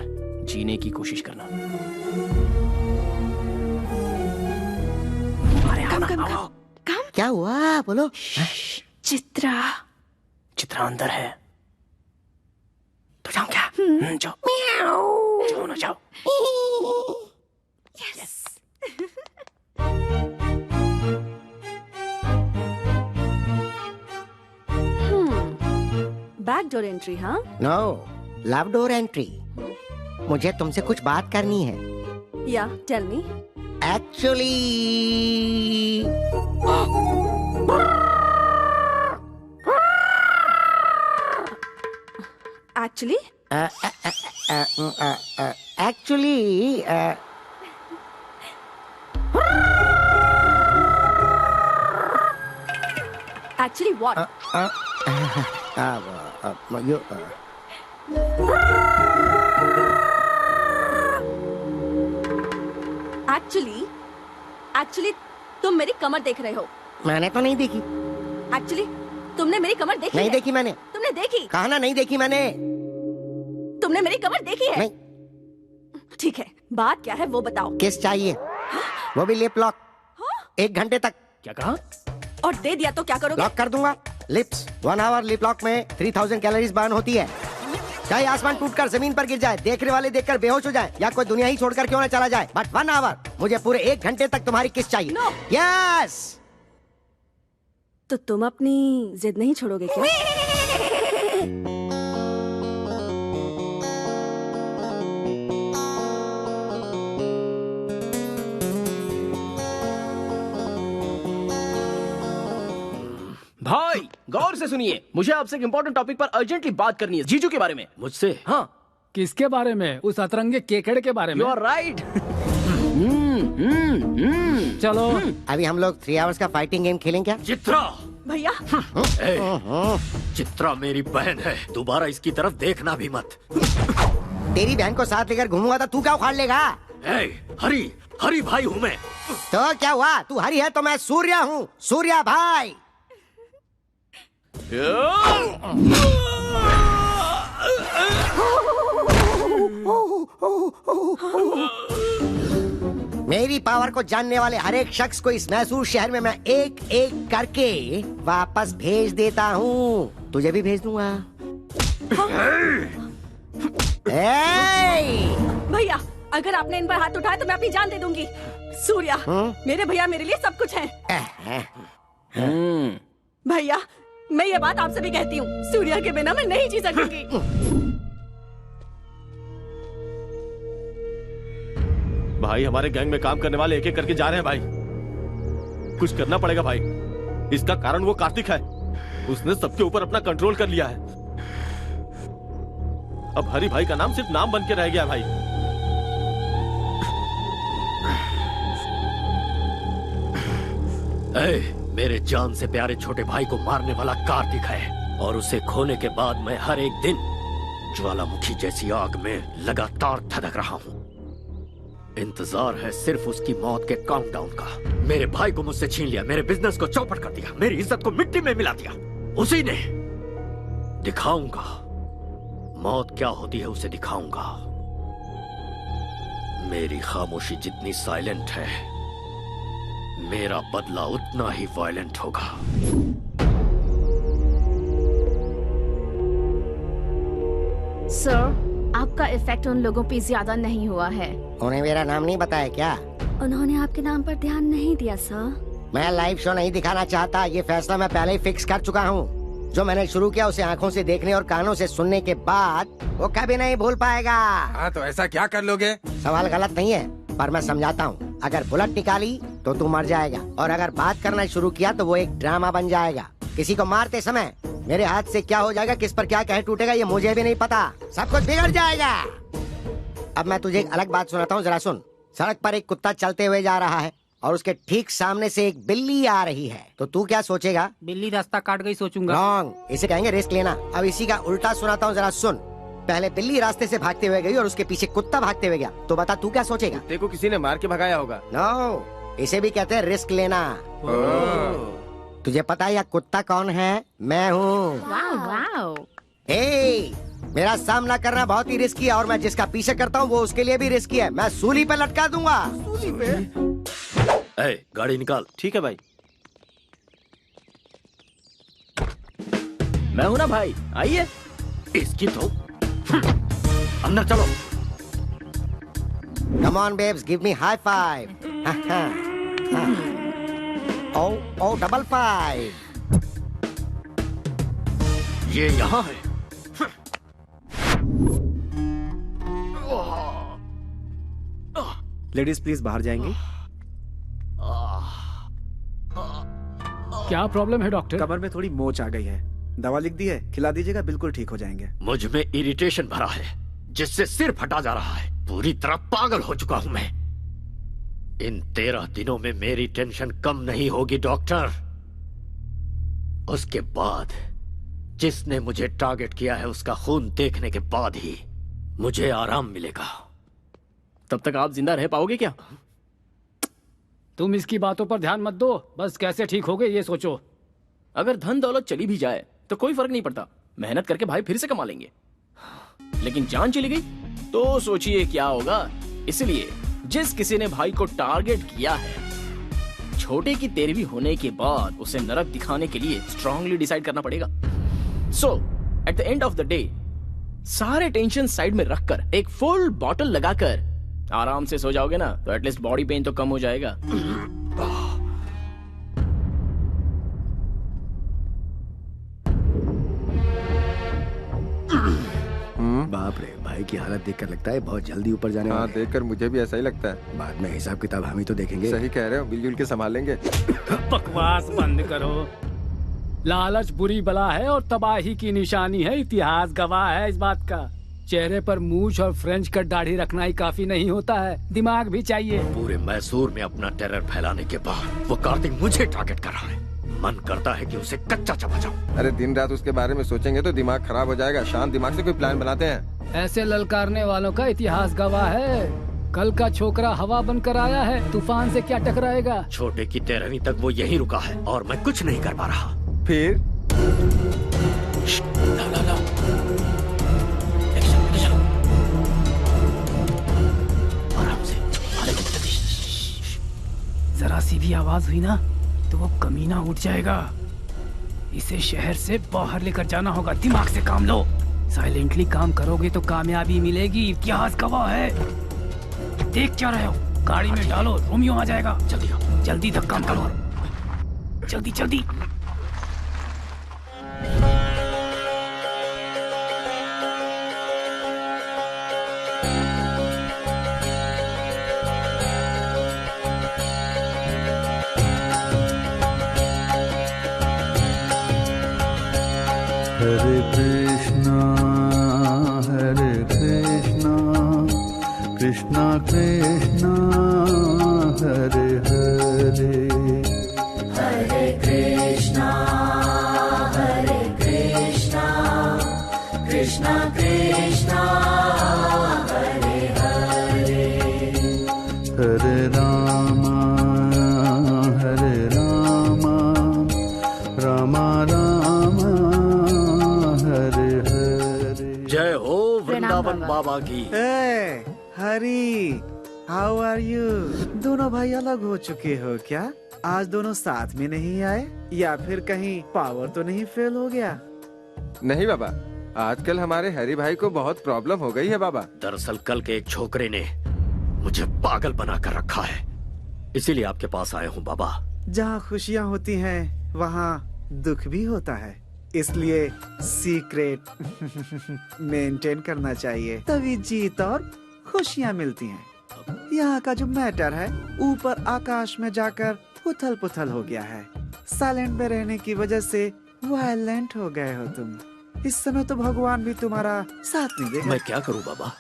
जीने की कोशिश करना। कम। क्या हुआ बोलो? चित्रा अंदर है। तो जाऊं क्या? जाओ जाओ ना, जाओ। यस। Back door entry? हाँ, नो, लव डोर एंट्री। मुझे तुमसे कुछ बात करनी है। Yeah tell me. Actually actually what? Actually तुम मेरी कमर देख रहे हो। मैंने तो नहीं देखी। एक्चुअली तुमने मेरी कमर देखी नहीं है? देखी मैंने। तुमने देखी? कहा ना नहीं देखी मैंने। तुमने मेरी कमर देखी है? नहीं। ठीक है, बात क्या है वो बताओ। किस चाहिए? वो भी लिप लॉक। 1 घंटे तक। क्या कहा? और दे दिया तो क्या करोगे? लॉक कर दूंगा। लिप्स 1 आवर लिप लॉक में 3000 कैलोरीज बर्न होती है। चाहे आसमान टूटकर जमीन पर गिर जाए, देखने वाले देखकर बेहोश हो जाए, या कोई दुनिया ही छोड़कर क्यों न चला जाए, बट 1 आवर, मुझे पूरे 1 घंटे तक तुम्हारी किस चाहिए। No. यस। तो तुम अपनी जिद नहीं छोड़ोगे क्या? भाई गौर से सुनिए, मुझे आपसे एक इम्पोर्टेंट टॉपिक पर अर्जेंटली बात करनी है, जीजू के बारे में। मुझसे? हाँ। किसके बारे में? उस अतरंगे केकड़े के बारे में? You are right. चलो अभी हम लोग 3 आवर्स का फाइटिंग गेम खेलें क्या? चित्रा भैया। चित्रा मेरी बहन है, दोबारा इसकी तरफ देखना भी मत। तेरी बहन को साथ लेकर घूमूंगा तो तू क्या उखाड़ लेगा? हरी भाई हूँ मैं। तो क्या हुआ? तू हरी है तो मैं सूर्या हूँ, सूर्या भाई। मेरी पावर को जानने वाले हर एक शख्स को इस मैसूर शहर में मैं एक एक करके वापस भेज देता हूँ। तुझे भी भेज दूंगा। भैया, अगर आपने इन पर हाथ उठाया तो मैं अपनी जान दे दूंगी। सूर्या, मेरे भैया मेरे लिए सब कुछ है। भैया, मैं ये बात आपसे भी कहती हूँ, सूर्या के बिना मैं नहीं जी सकूंगी। भाई हमारे गैंग में काम करने वाले एक एक करके जा रहे हैं भाई। कुछ करना पड़ेगा भाई। इसका कारण वो कार्तिक है, उसने सबके ऊपर अपना कंट्रोल कर लिया है। अब हरी भाई का नाम सिर्फ नाम बन के रह गया भाई। मेरे जान से प्यारे छोटे भाई को मारने वाला कार्तिक है, और उसे खोने के बाद मैं हर एक दिन ज्वालामुखी जैसी आग में लगातार धधक रहा हूँ। इंतजार है सिर्फ उसकी मौत के काउंटडाउन का। मेरे भाई को मुझसे छीन लिया, मेरे बिजनेस को चौपट कर दिया, मेरी इज्जत को मिट्टी में मिला दिया। उसी ने। दिखाऊंगा मौत क्या होती है, उसे दिखाऊंगा। मेरी खामोशी जितनी साइलेंट है, मेरा बदला उतना ही वायलेंट होगा। सर, आपका इफेक्ट उन लोगों पे ज्यादा नहीं हुआ है। उन्हें मेरा नाम नहीं बताया क्या? उन्होंने आपके नाम पर ध्यान नहीं दिया सर। मैं लाइव शो नहीं दिखाना चाहता, ये फैसला मैं पहले ही फिक्स कर चुका हूँ। जो मैंने शुरू किया उसे आंखों से देखने और कानों से सुनने के बाद वो कभी नहीं भूल पाएगा। हाँ तो ऐसा क्या कर लोगे? सवाल गलत नहीं है, पर मैं समझाता हूँ। अगर बुलेट निकाली तो तू मर जाएगा, और अगर बात करना शुरू किया तो वो एक ड्रामा बन जाएगा। किसी को मारते समय मेरे हाथ से क्या हो जाएगा, किस पर क्या कह टूटेगा, ये मुझे भी नहीं पता। सब कुछ बिगड़ जाएगा। अब मैं तुझे एक अलग बात सुनाता हूँ, जरा सुन। सड़क पर एक कुत्ता चलते हुए जा रहा है और उसके ठीक सामने से एक बिल्ली आ रही है, तो तू क्या सोचेगा? बिल्ली रास्ता काट गई सोचूंगा। रॉन्ग, इसे कहेंगे रिस्क लेना। अब इसी का उल्टा सुनाता हूँ, जरा सुन। पहले बिल्ली रास्ते से भागते हुए गई और उसके पीछे कुत्ता भागते हुए गया, तो बता तू क्या सोचेगा? कुत्ते को किसी ने मार के भगाया होगा। नो, इसे भी कहते हैं रिस्क लेना। तुझे पता है यह कुत्ता कौन है? मैं हूँ। मेरा सामना करना बहुत ही रिस्की है, और मैं जिसका पीछे करता हूँ वो उसके लिए भी रिस्की है। मैं सूली पे लटका दूंगा। सूली पे? ए, गाड़ी निकाल। ठीक है भाई। मैं हूं ना भाई, आइए। इसकी तो अंदर चलो। Come on babes, give me high five. Oh, double five. ये यहाँ है। लेडीज प्लीज बाहर जाएंगी। क्या प्रॉब्लम है डॉक्टर? कमर में थोड़ी मोच आ गई है, दवा लिख दी है, खिला दीजिएगा, बिल्कुल ठीक हो जाएंगे। मुझ में इरिटेशन भरा है जिससे सिर फटा जा रहा है। पूरी तरह पागल हो चुका हूं मैं। इन 13 दिनों में मेरी टेंशन कम नहीं होगी डॉक्टर। उसके बाद जिसने मुझे टारगेट किया है उसका खून देखने के बाद ही मुझे आराम मिलेगा। तब तक आप जिंदा रह पाओगे क्या? तुम इसकी बातों पर ध्यान मत दो, बस कैसे ठीक होगे ये सोचो। अगर धन दौलत चली भी जाए तो कोई फर्क नहीं पड़ता, मेहनत करके भाई फिर से कमा लेंगे। लेकिन जान चली गई तो सोचिए क्या होगा। इसलिए जिस किसी ने भाई को टारगेट किया है, छोटे की 13वीं होने के बाद उसे नरक दिखाने के लिए स्ट्रांगली डिसाइड करना पड़ेगा। So at the end of the day सारे टेंशन साइड में रखकर एक फुल बॉटल लगाकर आराम से सो जाओगे ना, तो एटलीस्ट बॉडी पेन तो कम हो जाएगा। बाप रे, भाई की हालत देखकर लगता है बहुत जल्दी ऊपर जाने वाले हैं। देखकर मुझे भी ऐसा ही लगता है। बाद में हिसाब किताब हम ही तो देखेंगे। सही कह रहे हो, मिलजुल के संभालेंगे। बकवास बंद करो। लालच बुरी बला है और तबाही की निशानी है। इतिहास गवाह है इस बात का। चेहरे पर मूछ और फ्रेंच कट दाढ़ी रखना ही काफी नहीं होता है, दिमाग भी चाहिए। पूरे मैसूर में अपना टेरर फैलाने के बाद वो कार्तिक मुझे टारगेट कर रहा है। मन करता है कि उसे कच्चा चबा जाऊं। अरे दिन रात उसके बारे में सोचेंगे तो दिमाग खराब हो जाएगा। शांत दिमाग से कोई प्लान बनाते हैं। ऐसे ललकारने वालों का इतिहास गवाह है। कल का छोकरा हवा बनकर आया है, तूफान से क्या टकराएगा। छोटे की 13वीं तक वो यहीं रुका है और मैं कुछ नहीं कर पा रहा। फिर आराम से। जरा सी भी आवाज हुई ना तो वो कमीना उठ जाएगा। इसे शहर से बाहर लेकर जाना होगा। दिमाग से काम लो। साइलेंटली काम करोगे तो कामयाबी मिलेगी। इतिहास गवाह है। देख क्या रहे हो? गाड़ी में डालो, रोमियो आ जाएगा। जल्दी जल्दी तक काम करो। जल्दी जल्दी। हरे कृष्णा कृष्णा कृष्णा हरे हरे। हरे कृष्णा कृष्णा कृष्णा हरे हरे। हरे राम राम राम हरे हरे। जय हो वृंदावन बाबा की। हरी, हाउ आर यू? दोनों भाई अलग हो चुके हो क्या? आज दोनों साथ में नहीं आए, या फिर कहीं पावर तो नहीं फेल हो गया? नहीं बाबा, आजकल हमारे हरी भाई को बहुत प्रॉब्लम हो गई है बाबा। दरअसल कल के एक छोकरे ने मुझे पागल बना कर रखा है, इसीलिए आपके पास आया हूँ बाबा। जहाँ खुशियाँ होती हैं वहाँ दुख भी होता है। इसलिए सीक्रेट मेंटेन करना चाहिए, तभी जीत और खुशियाँ मिलती हैं। यहाँ का जो मैटर है ऊपर आकाश में जाकर उथल पुथल हो गया है। साइलेंट में रहने की वजह से वायलेंट हो गए हो तुम। इस समय तो भगवान भी तुम्हारा साथ नहीं देगा। मैं क्या करूं बाबा?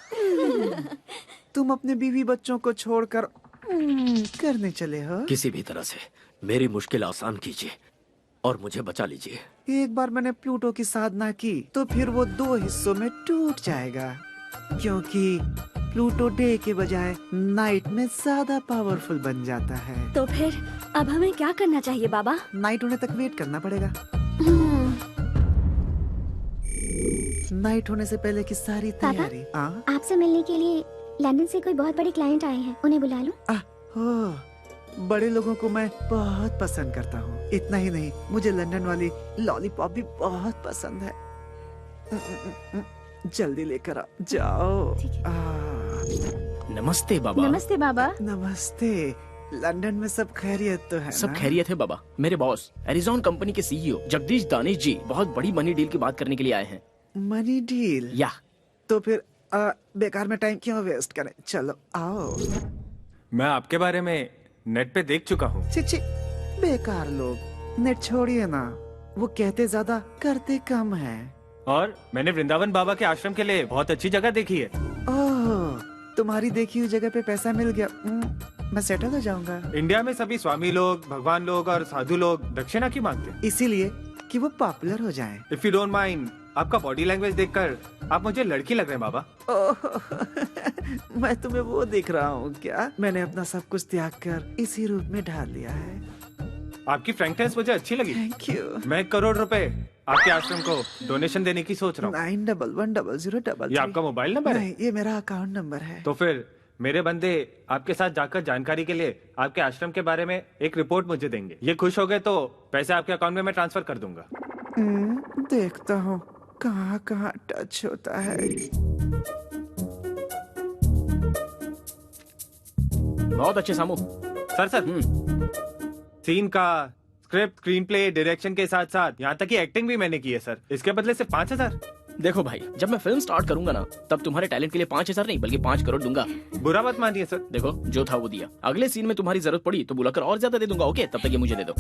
तुम अपने बीवी बच्चों को छोड़कर करने चले हो। किसी भी तरह से मेरी मुश्किल आसान कीजिए और मुझे बचा लीजिए। एक बार मैंने प्लूटो की साधना की तो फिर वो 2 हिस्सों में टूट जाएगा, क्योंकि प्लूटो डे के बजाय नाइट में ज्यादा पावरफुल बन जाता है। तो फिर अब हमें क्या करना चाहिए बाबा? नाइट होने तक वेट करना पड़ेगा। नाइट होने से पहले की सारी तैयारी। आपसे मिलने के लिए लंदन से कोई बहुत बड़े क्लाइंट आए हैं, उन्हें बुला लूं? हो, बड़े लोगों को मैं बहुत पसंद करता हूँ। इतना ही नहीं, मुझे लंदन वाली लॉलीपॉप भी बहुत पसंद है। जल्दी लेकर आ जाओ। नमस्ते बाबा। नमस्ते बाबा। नमस्ते। लंदन में सब खैरियत तो है? सब खैरियत है बाबा। मेरे बॉस एरिजॉन कंपनी के सीईओ जगदीश दानिश जी बहुत बड़ी मनी डील की बात करने के लिए आए हैं। Money deal? या तो फिर बेकार में टाइम क्यों वेस्ट करें, चलो आओ। मैं आपके बारे में नेट पे देख चुका हूँ। छी, बेकार लोग, नेट छोड़िए ना, वो कहते ज्यादा करते कम है। और मैंने वृंदावन बाबा के आश्रम के लिए बहुत अच्छी जगह देखी है। ओह, तुम्हारी देखी हुई जगह पे पैसा मिल गया, मैं सेटल हो जाऊंगा। इंडिया में सभी स्वामी लोग, भगवान लोग और साधु लोग दक्षिणा की मांगते हैं, इसीलिए कि वो पॉपुलर हो जाएं। इफ यू डोंट माइंड, आपका बॉडी लैंग्वेज देखकर आप मुझे लड़की लग रहे हैं बाबा। मैं तुम्हें वो दिख रहा हूँ क्या? मैंने अपना सब कुछ त्याग कर इसी रूप में ढाल लिया है। आपकी फ्रैंकनेस मुझे अच्छी लगी। Thank you. मैं 1 करोड़ रुपए आपके आश्रम को डोनेशन देने की सोच रहा हूँ। 911003। ये आपका मोबाइल नंबर है? नहीं, ये मेरा अकाउंट नंबर है। तो फिर मेरे बंदे आपके साथ जाकर जानकारी के लिए आपके आश्रम के बारे में एक रिपोर्ट मुझे देंगे। ये खुश हो गए तो पैसे आपके अकाउंट में मैं ट्रांसफर कर दूंगा। देखता हूँ कहाँ कहाँ टच होता है। बहुत अच्छे सामू। सर सीन का स्क्रिप्ट, स्क्रीन प्ले, डायरेक्शन के साथ साथ यहाँ तक की एक्टिंग भी मैंने की है सर। इसके बदले सिर्फ 5000। देखो भाई, जब मैं फिल्म स्टार्ट करूंगा ना, तब तुम्हारे टैलेंट के लिए 5000 नहीं बल्कि 5 करोड़ दूंगा। बुरा मत मानिए सर। देखो, जो था वो दिया। अगले सीन में तुम्हारी जरूरत पड़ी तो बुलाकर और ज्यादा दे दूंगा। ओके, तब तक ये मुझे दे दो।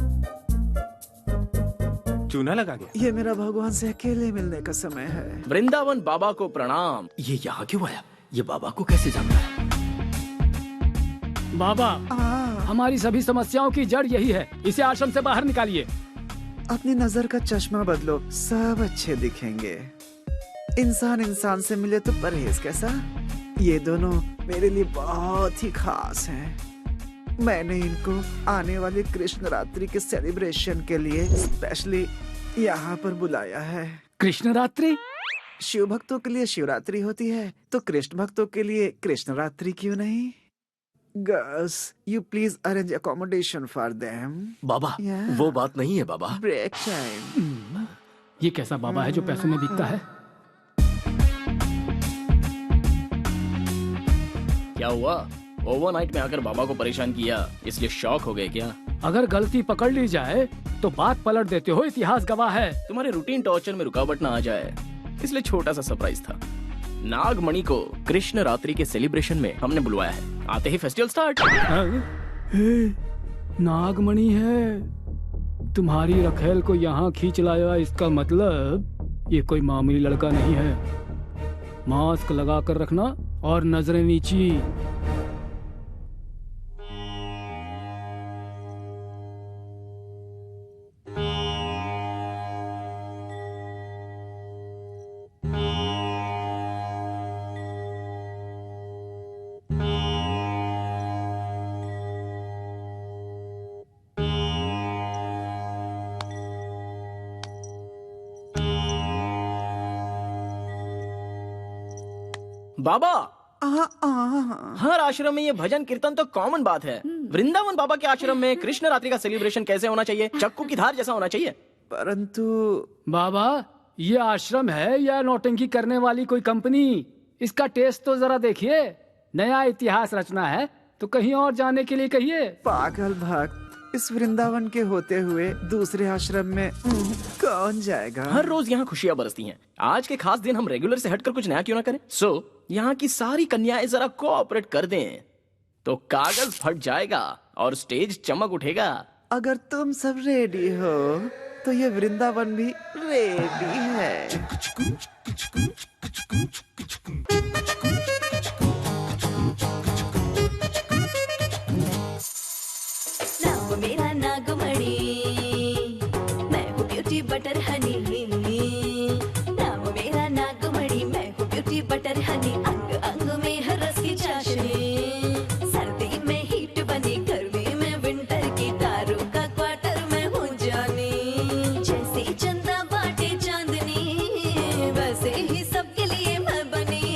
चूना लगा गया। ये मेरा भगवान से अकेले मिलने का समय है। वृंदावन बाबा को प्रणाम। ये यहाँ क्यों आया? ये बाबा को कैसे जानता है? बाबा, हमारी सभी समस्याओं की जड़ यही है, इसे आश्रम से बाहर निकालिए। अपनी नजर का चश्मा बदलो, सब अच्छे दिखेंगे। इंसान इंसान से मिले तो परहेज कैसा? ये दोनों मेरे लिए बहुत ही खास हैं। मैंने इनको आने वाली कृष्ण रात्रि के सेलिब्रेशन के लिए स्पेशली यहाँ पर बुलाया है। कृष्ण रात्रि? शिव भक्तों के लिए शिवरात्रि होती है, तो कृष्ण भक्तों के लिए कृष्ण रात्रि क्यों नहीं? Girls, you please arrange accommodation for them. बाबा, वो बात नहीं है बाबा। Break time. ये कैसा बाबा है जो पैसों में बिकता है? क्या हुआ? ओवरनाइट में आकर बाबा को परेशान किया, इसलिए शॉक हो गए क्या? अगर गलती पकड़ ली जाए तो बात पलट देते हो, इतिहास गवाह है। तुम्हारे रूटीन टॉर्चर में रुकावट ना आ जाए, इसलिए छोटा सा सरप्राइज था। नागमणि को कृष्ण रात्रि के सेलिब्रेशन में हमने बुलवाया है। आते ही फेस्टिवल स्टार्ट। नागमणि है, तुम्हारी रखेल को यहाँ खींच लाया, इसका मतलब ये कोई मामूली लड़का नहीं है। मास्क लगा कर रखना और नजरें नीची। बाबा, हर आश्रम में ये भजन कीर्तन तो कॉमन बात है। वृंदावन बाबा के आश्रम में कृष्ण रात्रि का सेलिब्रेशन कैसे होना चाहिए? चक्कू की धार जैसा होना चाहिए। परंतु बाबा, ये आश्रम है या नौटंकी करने वाली कोई कंपनी? इसका टेस्ट तो जरा देखिए। नया इतिहास रचना है तो कहीं और जाने के लिए कहिए। पागल भक्त, इस वृंदावन के होते हुए दूसरे आश्रम में कौन जाएगा? हर रोज यहाँ खुशियाँ बरसती हैं। आज के खास दिन हम रेगुलर से हटकर कुछ नया क्यों ना करें? यहाँ की सारी कन्याएं जरा कोऑपरेट कर दें तो कागज फट जाएगा और स्टेज चमक उठेगा। अगर तुम सब रेडी हो तो ये वृंदावन भी रेडी है। नाम मेरा नागमणि, मैं हूँ ब्यूटी बटर हनी। नाम मेरा नागमणि, मैं हूँ ब्यूटी बटर हनी। अंग अंग में है रस की चाशनी, सर्दी में हीट बनी, गर्मी में विंटर की, तारों का क्वार्टर में हूँ जानी। जैसे चंदा बाटे चांदनी, वैसे ही सबके लिए मैं बनी।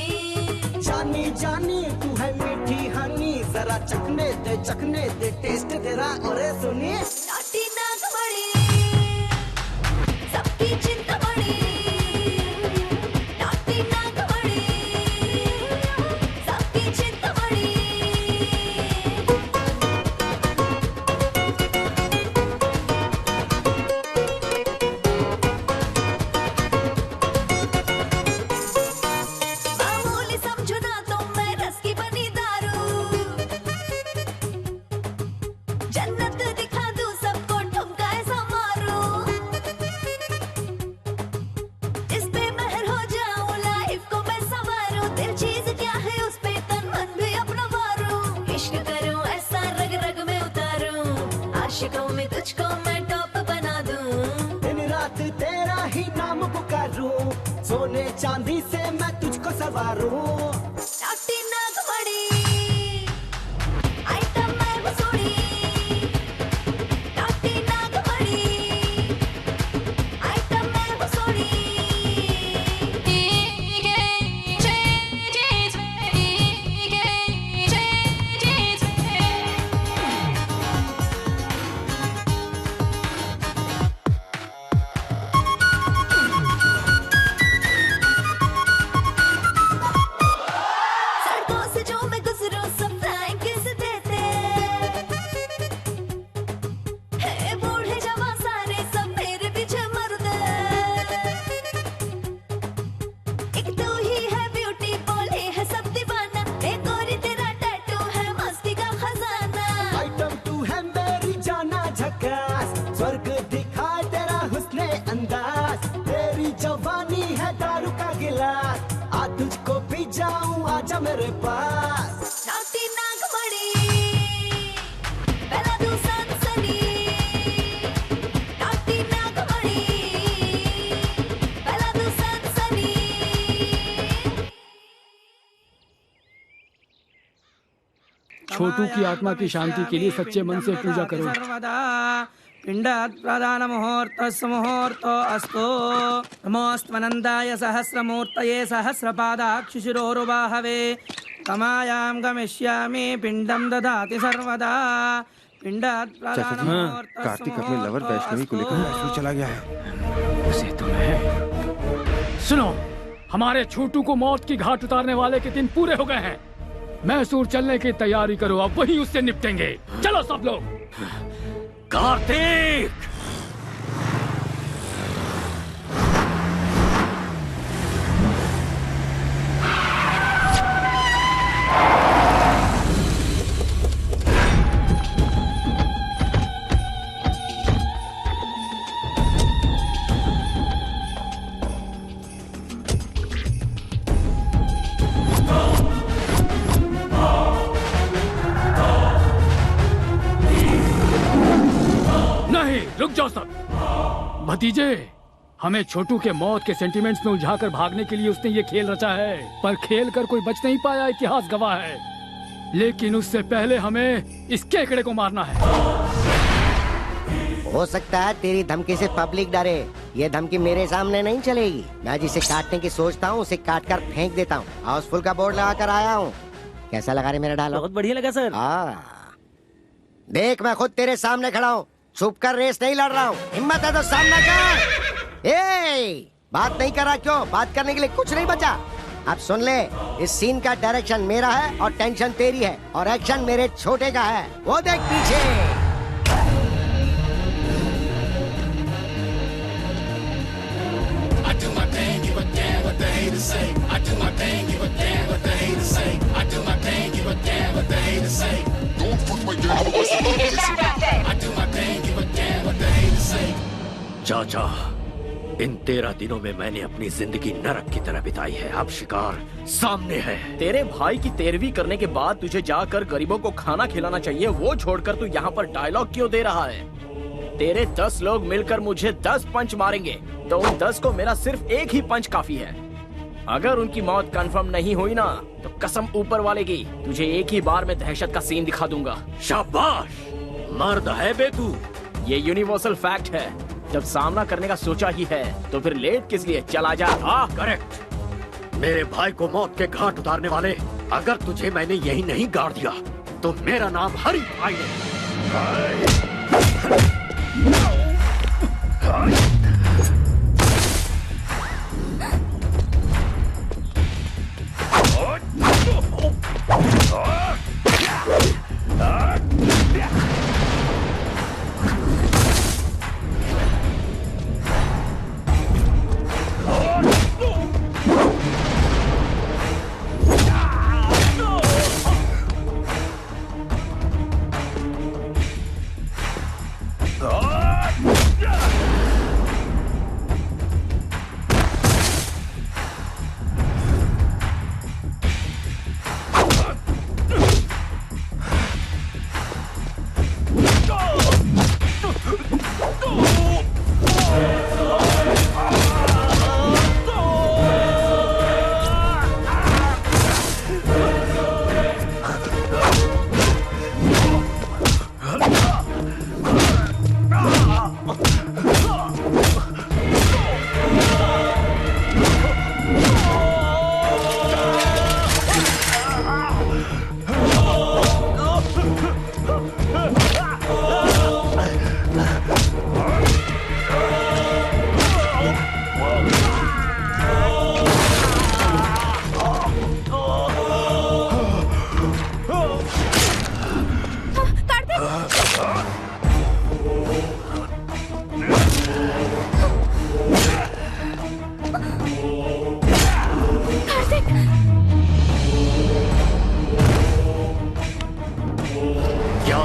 जानी जानी तू है मीठी हनी, जरा चखने दे टेस्ट तेरा। और सुनिए नाटी नागमणि, सबकी चिंतामणि। नाटी नागमणि, सबकी चिंतामणि। मामूली समझो ना तो मैं रस की बनी दारू। जन्नत दिखा दूं सबको, ठुमका ऐसा मारूं। इस पे महर हो जाऊं, लाइफ को मैं संवारूं। दिल चीज क्या है उस पे तन मन भी अपना वारूं। इश्क करूं ऐसा रग रग में उतारूं, आशिकों में तुझको मैं टॉप बना दूं। दिन रात तेरा ही नाम पुकारूं, सोने चांदी से मैं तुझको सवारूं। नाटी नागमणि, आइटम मैं वसूली। नाटी नागमणि, आइटम मैं वसूली। सड़कों से जो मैं गुजरूं सब फ्लाइंग किस देते हैं। बूढ़े जवान सारे सब मेरे पीछे मरते। एक तू ही है ब्यूटी, बोले है सब दीवाना। एक और तेरा टैटू है मस्ती का खजाना। आइटम तू है मेरी जाना झकास, स्वर्ग दिखाए तेरा हुस्ने अंदाज। तेरी जवानी है दारू का गिलास, आ तुझको पी जाऊं, आजा मेरे पास। नाटी नागमणि, पहला तू सनसनी। नाटी नागमणि, पहला तू सनसनी। छोटू की आत्मा की शांति के लिए सच्चे मन से पूजा करो। सर्वदा पिंडात् प्रदान मुहूर्तस्य मुहूर्तो अस्तु। नमोऽस्त्वनन्दाय सहस्रमूर्तये सहस्रपादाक्षिशिरोरुबाहवे। कमायां गमिष्यामि पिंडं ददाति सर्वदा। पिंडात् प्रदान मुहूर्तस्य कार्तिक अपने लवर वैष्णवी को लेकर मैसूर चला गया है। उसे तुम्हें सुनो, हमारे छोटू को मौत की घाट उतारने वाले के दिन पूरे हो गए हैं। मैसूर चलने की तैयारी करो, अब वहीं उससे निपटेंगे। चलो सब लोग। कार्तिक! रुक जाओ सब। भतीजे, हमें छोटू के मौत के सेंटिमेंट्स में उलझाकर भागने के लिए उसने ये खेल रचा है, पर खेल कर कोई बच नहीं पाया, इतिहास गवाह है। लेकिन उससे पहले हमें इस केकड़े को मारना है। हो सकता है तेरी धमकी से पब्लिक डरे, ये धमकी मेरे सामने नहीं चलेगी। मैं जिसे काटने की सोचता हूँ उसे काट कर फेंक देता हूँ। हाउसफुल का बोर्ड लगा कर आया हूँ। कैसा लगा रे मेरा डायलॉग? बहुत बढ़िया लगा सर। देख, मैं खुद तेरे सामने खड़ा हूँ, छुप कर रेस नहीं लड़ रहा हूँ। हिम्मत है तो सामना कर। बात नहीं कर रहा क्यों? बात करने के लिए कुछ नहीं बचा। अब सुन ले, इस सीन का डायरेक्शन मेरा है और टेंशन तेरी है और एक्शन मेरे छोटे का है। वो देख पीछे। say. I do my thing, give a damn what the haters say. I do my thing, give a damn what the haters say. Don't fuck my girl, what's the haters say? I do my thing, give a damn what the haters say. चाचा, इन 13 दिनों में मैंने अपनी जिंदगी नरक की तरह बिताई है। अब शिकार सामने है। तेरे भाई की 13वीं करने के बाद तुझे जाकर गरीबों को खाना खिलाना चाहिए, वो छोड़कर तू यहाँ पर डायलॉग क्यों दे रहा है? तेरे 10 लोग मिलकर मुझे 10 पंच मारेंगे, तो उन 10 को मेरा सिर्फ एक ही पंच काफी है। अगर उनकी मौत कंफर्म नहीं हुई ना, तो कसम ऊपर वाले की, तुझे एक ही बार में दहशत का सीन दिखा दूंगा। शाबाश, मर्द है बे तू। ये यूनिवर्सल फैक्ट है। जब सामना करने का सोचा ही है, तो फिर लेट किस लिए? चला जा। हाँ करेक्ट। मेरे भाई को मौत के घाट उतारने वाले, अगर तुझे मैंने यही नहीं गाड़ दिया, तो मेरा नाम हरी भाई है।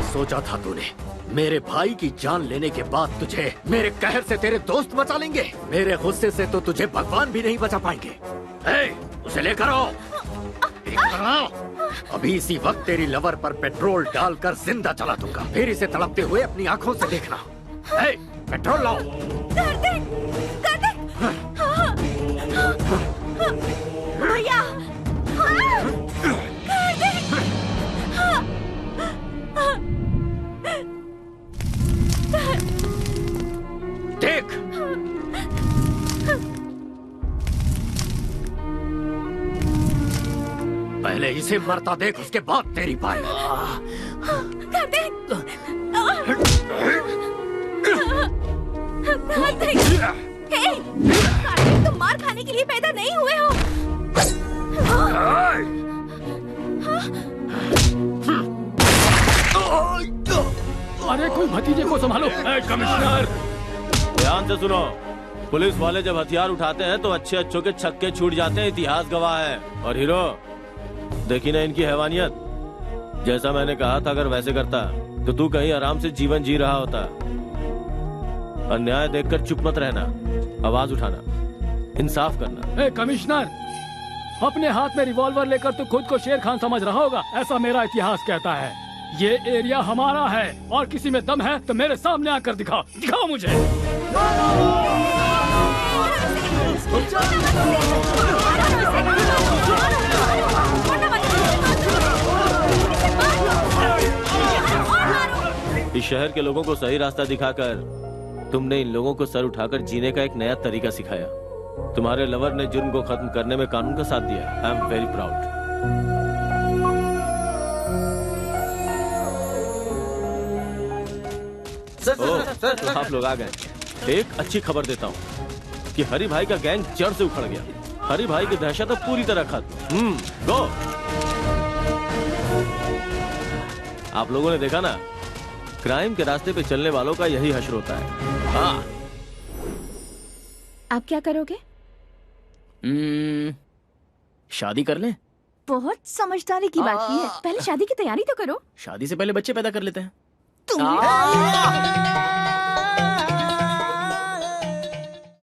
सोचा था तूने मेरे भाई की जान लेने के बाद तुझे मेरे कहर से तेरे दोस्त बचा लेंगे? मेरे गुस्से से तो तुझे भगवान भी नहीं बचा पाएंगे। उसे लेकर आओ, लेकर आओ। अभी इसी वक्त तेरी लवर पर पेट्रोल डालकर जिंदा जला दूंगा, फिर इसे तड़पते हुए अपनी आंखों से देखना। पेट्रोल लाओ। भैया देख, पहले इसे मरता देख, उसके बाद तेरी पाई। तुम मार खाने के लिए पैदा नहीं हुए हो। अरे कोई भतीजे को संभालो। कमिश्नर ध्यान से सुनो, पुलिस वाले जब हथियार उठाते हैं तो अच्छे अच्छों के छक्के छूट जाते हैं, इतिहास गवाह है। और हीरो, देखी ना इनकी हैवानियत। जैसा मैंने कहा था, अगर वैसे करता तो तू कहीं आराम से जीवन जी रहा होता। अन्याय देखकर चुप मत रहना, आवाज उठाना, इंसाफ करना। कमिश्नर, अपने हाथ में रिवॉल्वर लेकर तू खुद को शेर खान समझ रहा होगा, ऐसा मेरा इतिहास कहता है। ये एरिया हमारा है और किसी में दम है तो मेरे सामने आकर दिखाओ, दिखाओ मुझे। इस शहर के लोगों को सही रास्ता दिखाकर तुमने इन लोगों को सर उठाकर जीने का एक नया तरीका सिखाया। तुम्हारे लवर ने जुर्म को खत्म करने में कानून का साथ दिया। I am very proud. तो आप लोग आ गए। एक अच्छी खबर देता हूँ कि हरी भाई का गैंग जड़ से उखड़ गया। हरी भाई की दहशत अब पूरी तरह खत्म। गो। आप लोगों ने देखा ना, क्राइम के रास्ते पे चलने वालों का यही हश्र होता है। हाँ। आप क्या करोगे? शादी कर लें? बहुत समझदारी की बात की है। पहले शादी की तैयारी तो करो। शादी से पहले बच्चे पैदा कर लेते हैं। तुम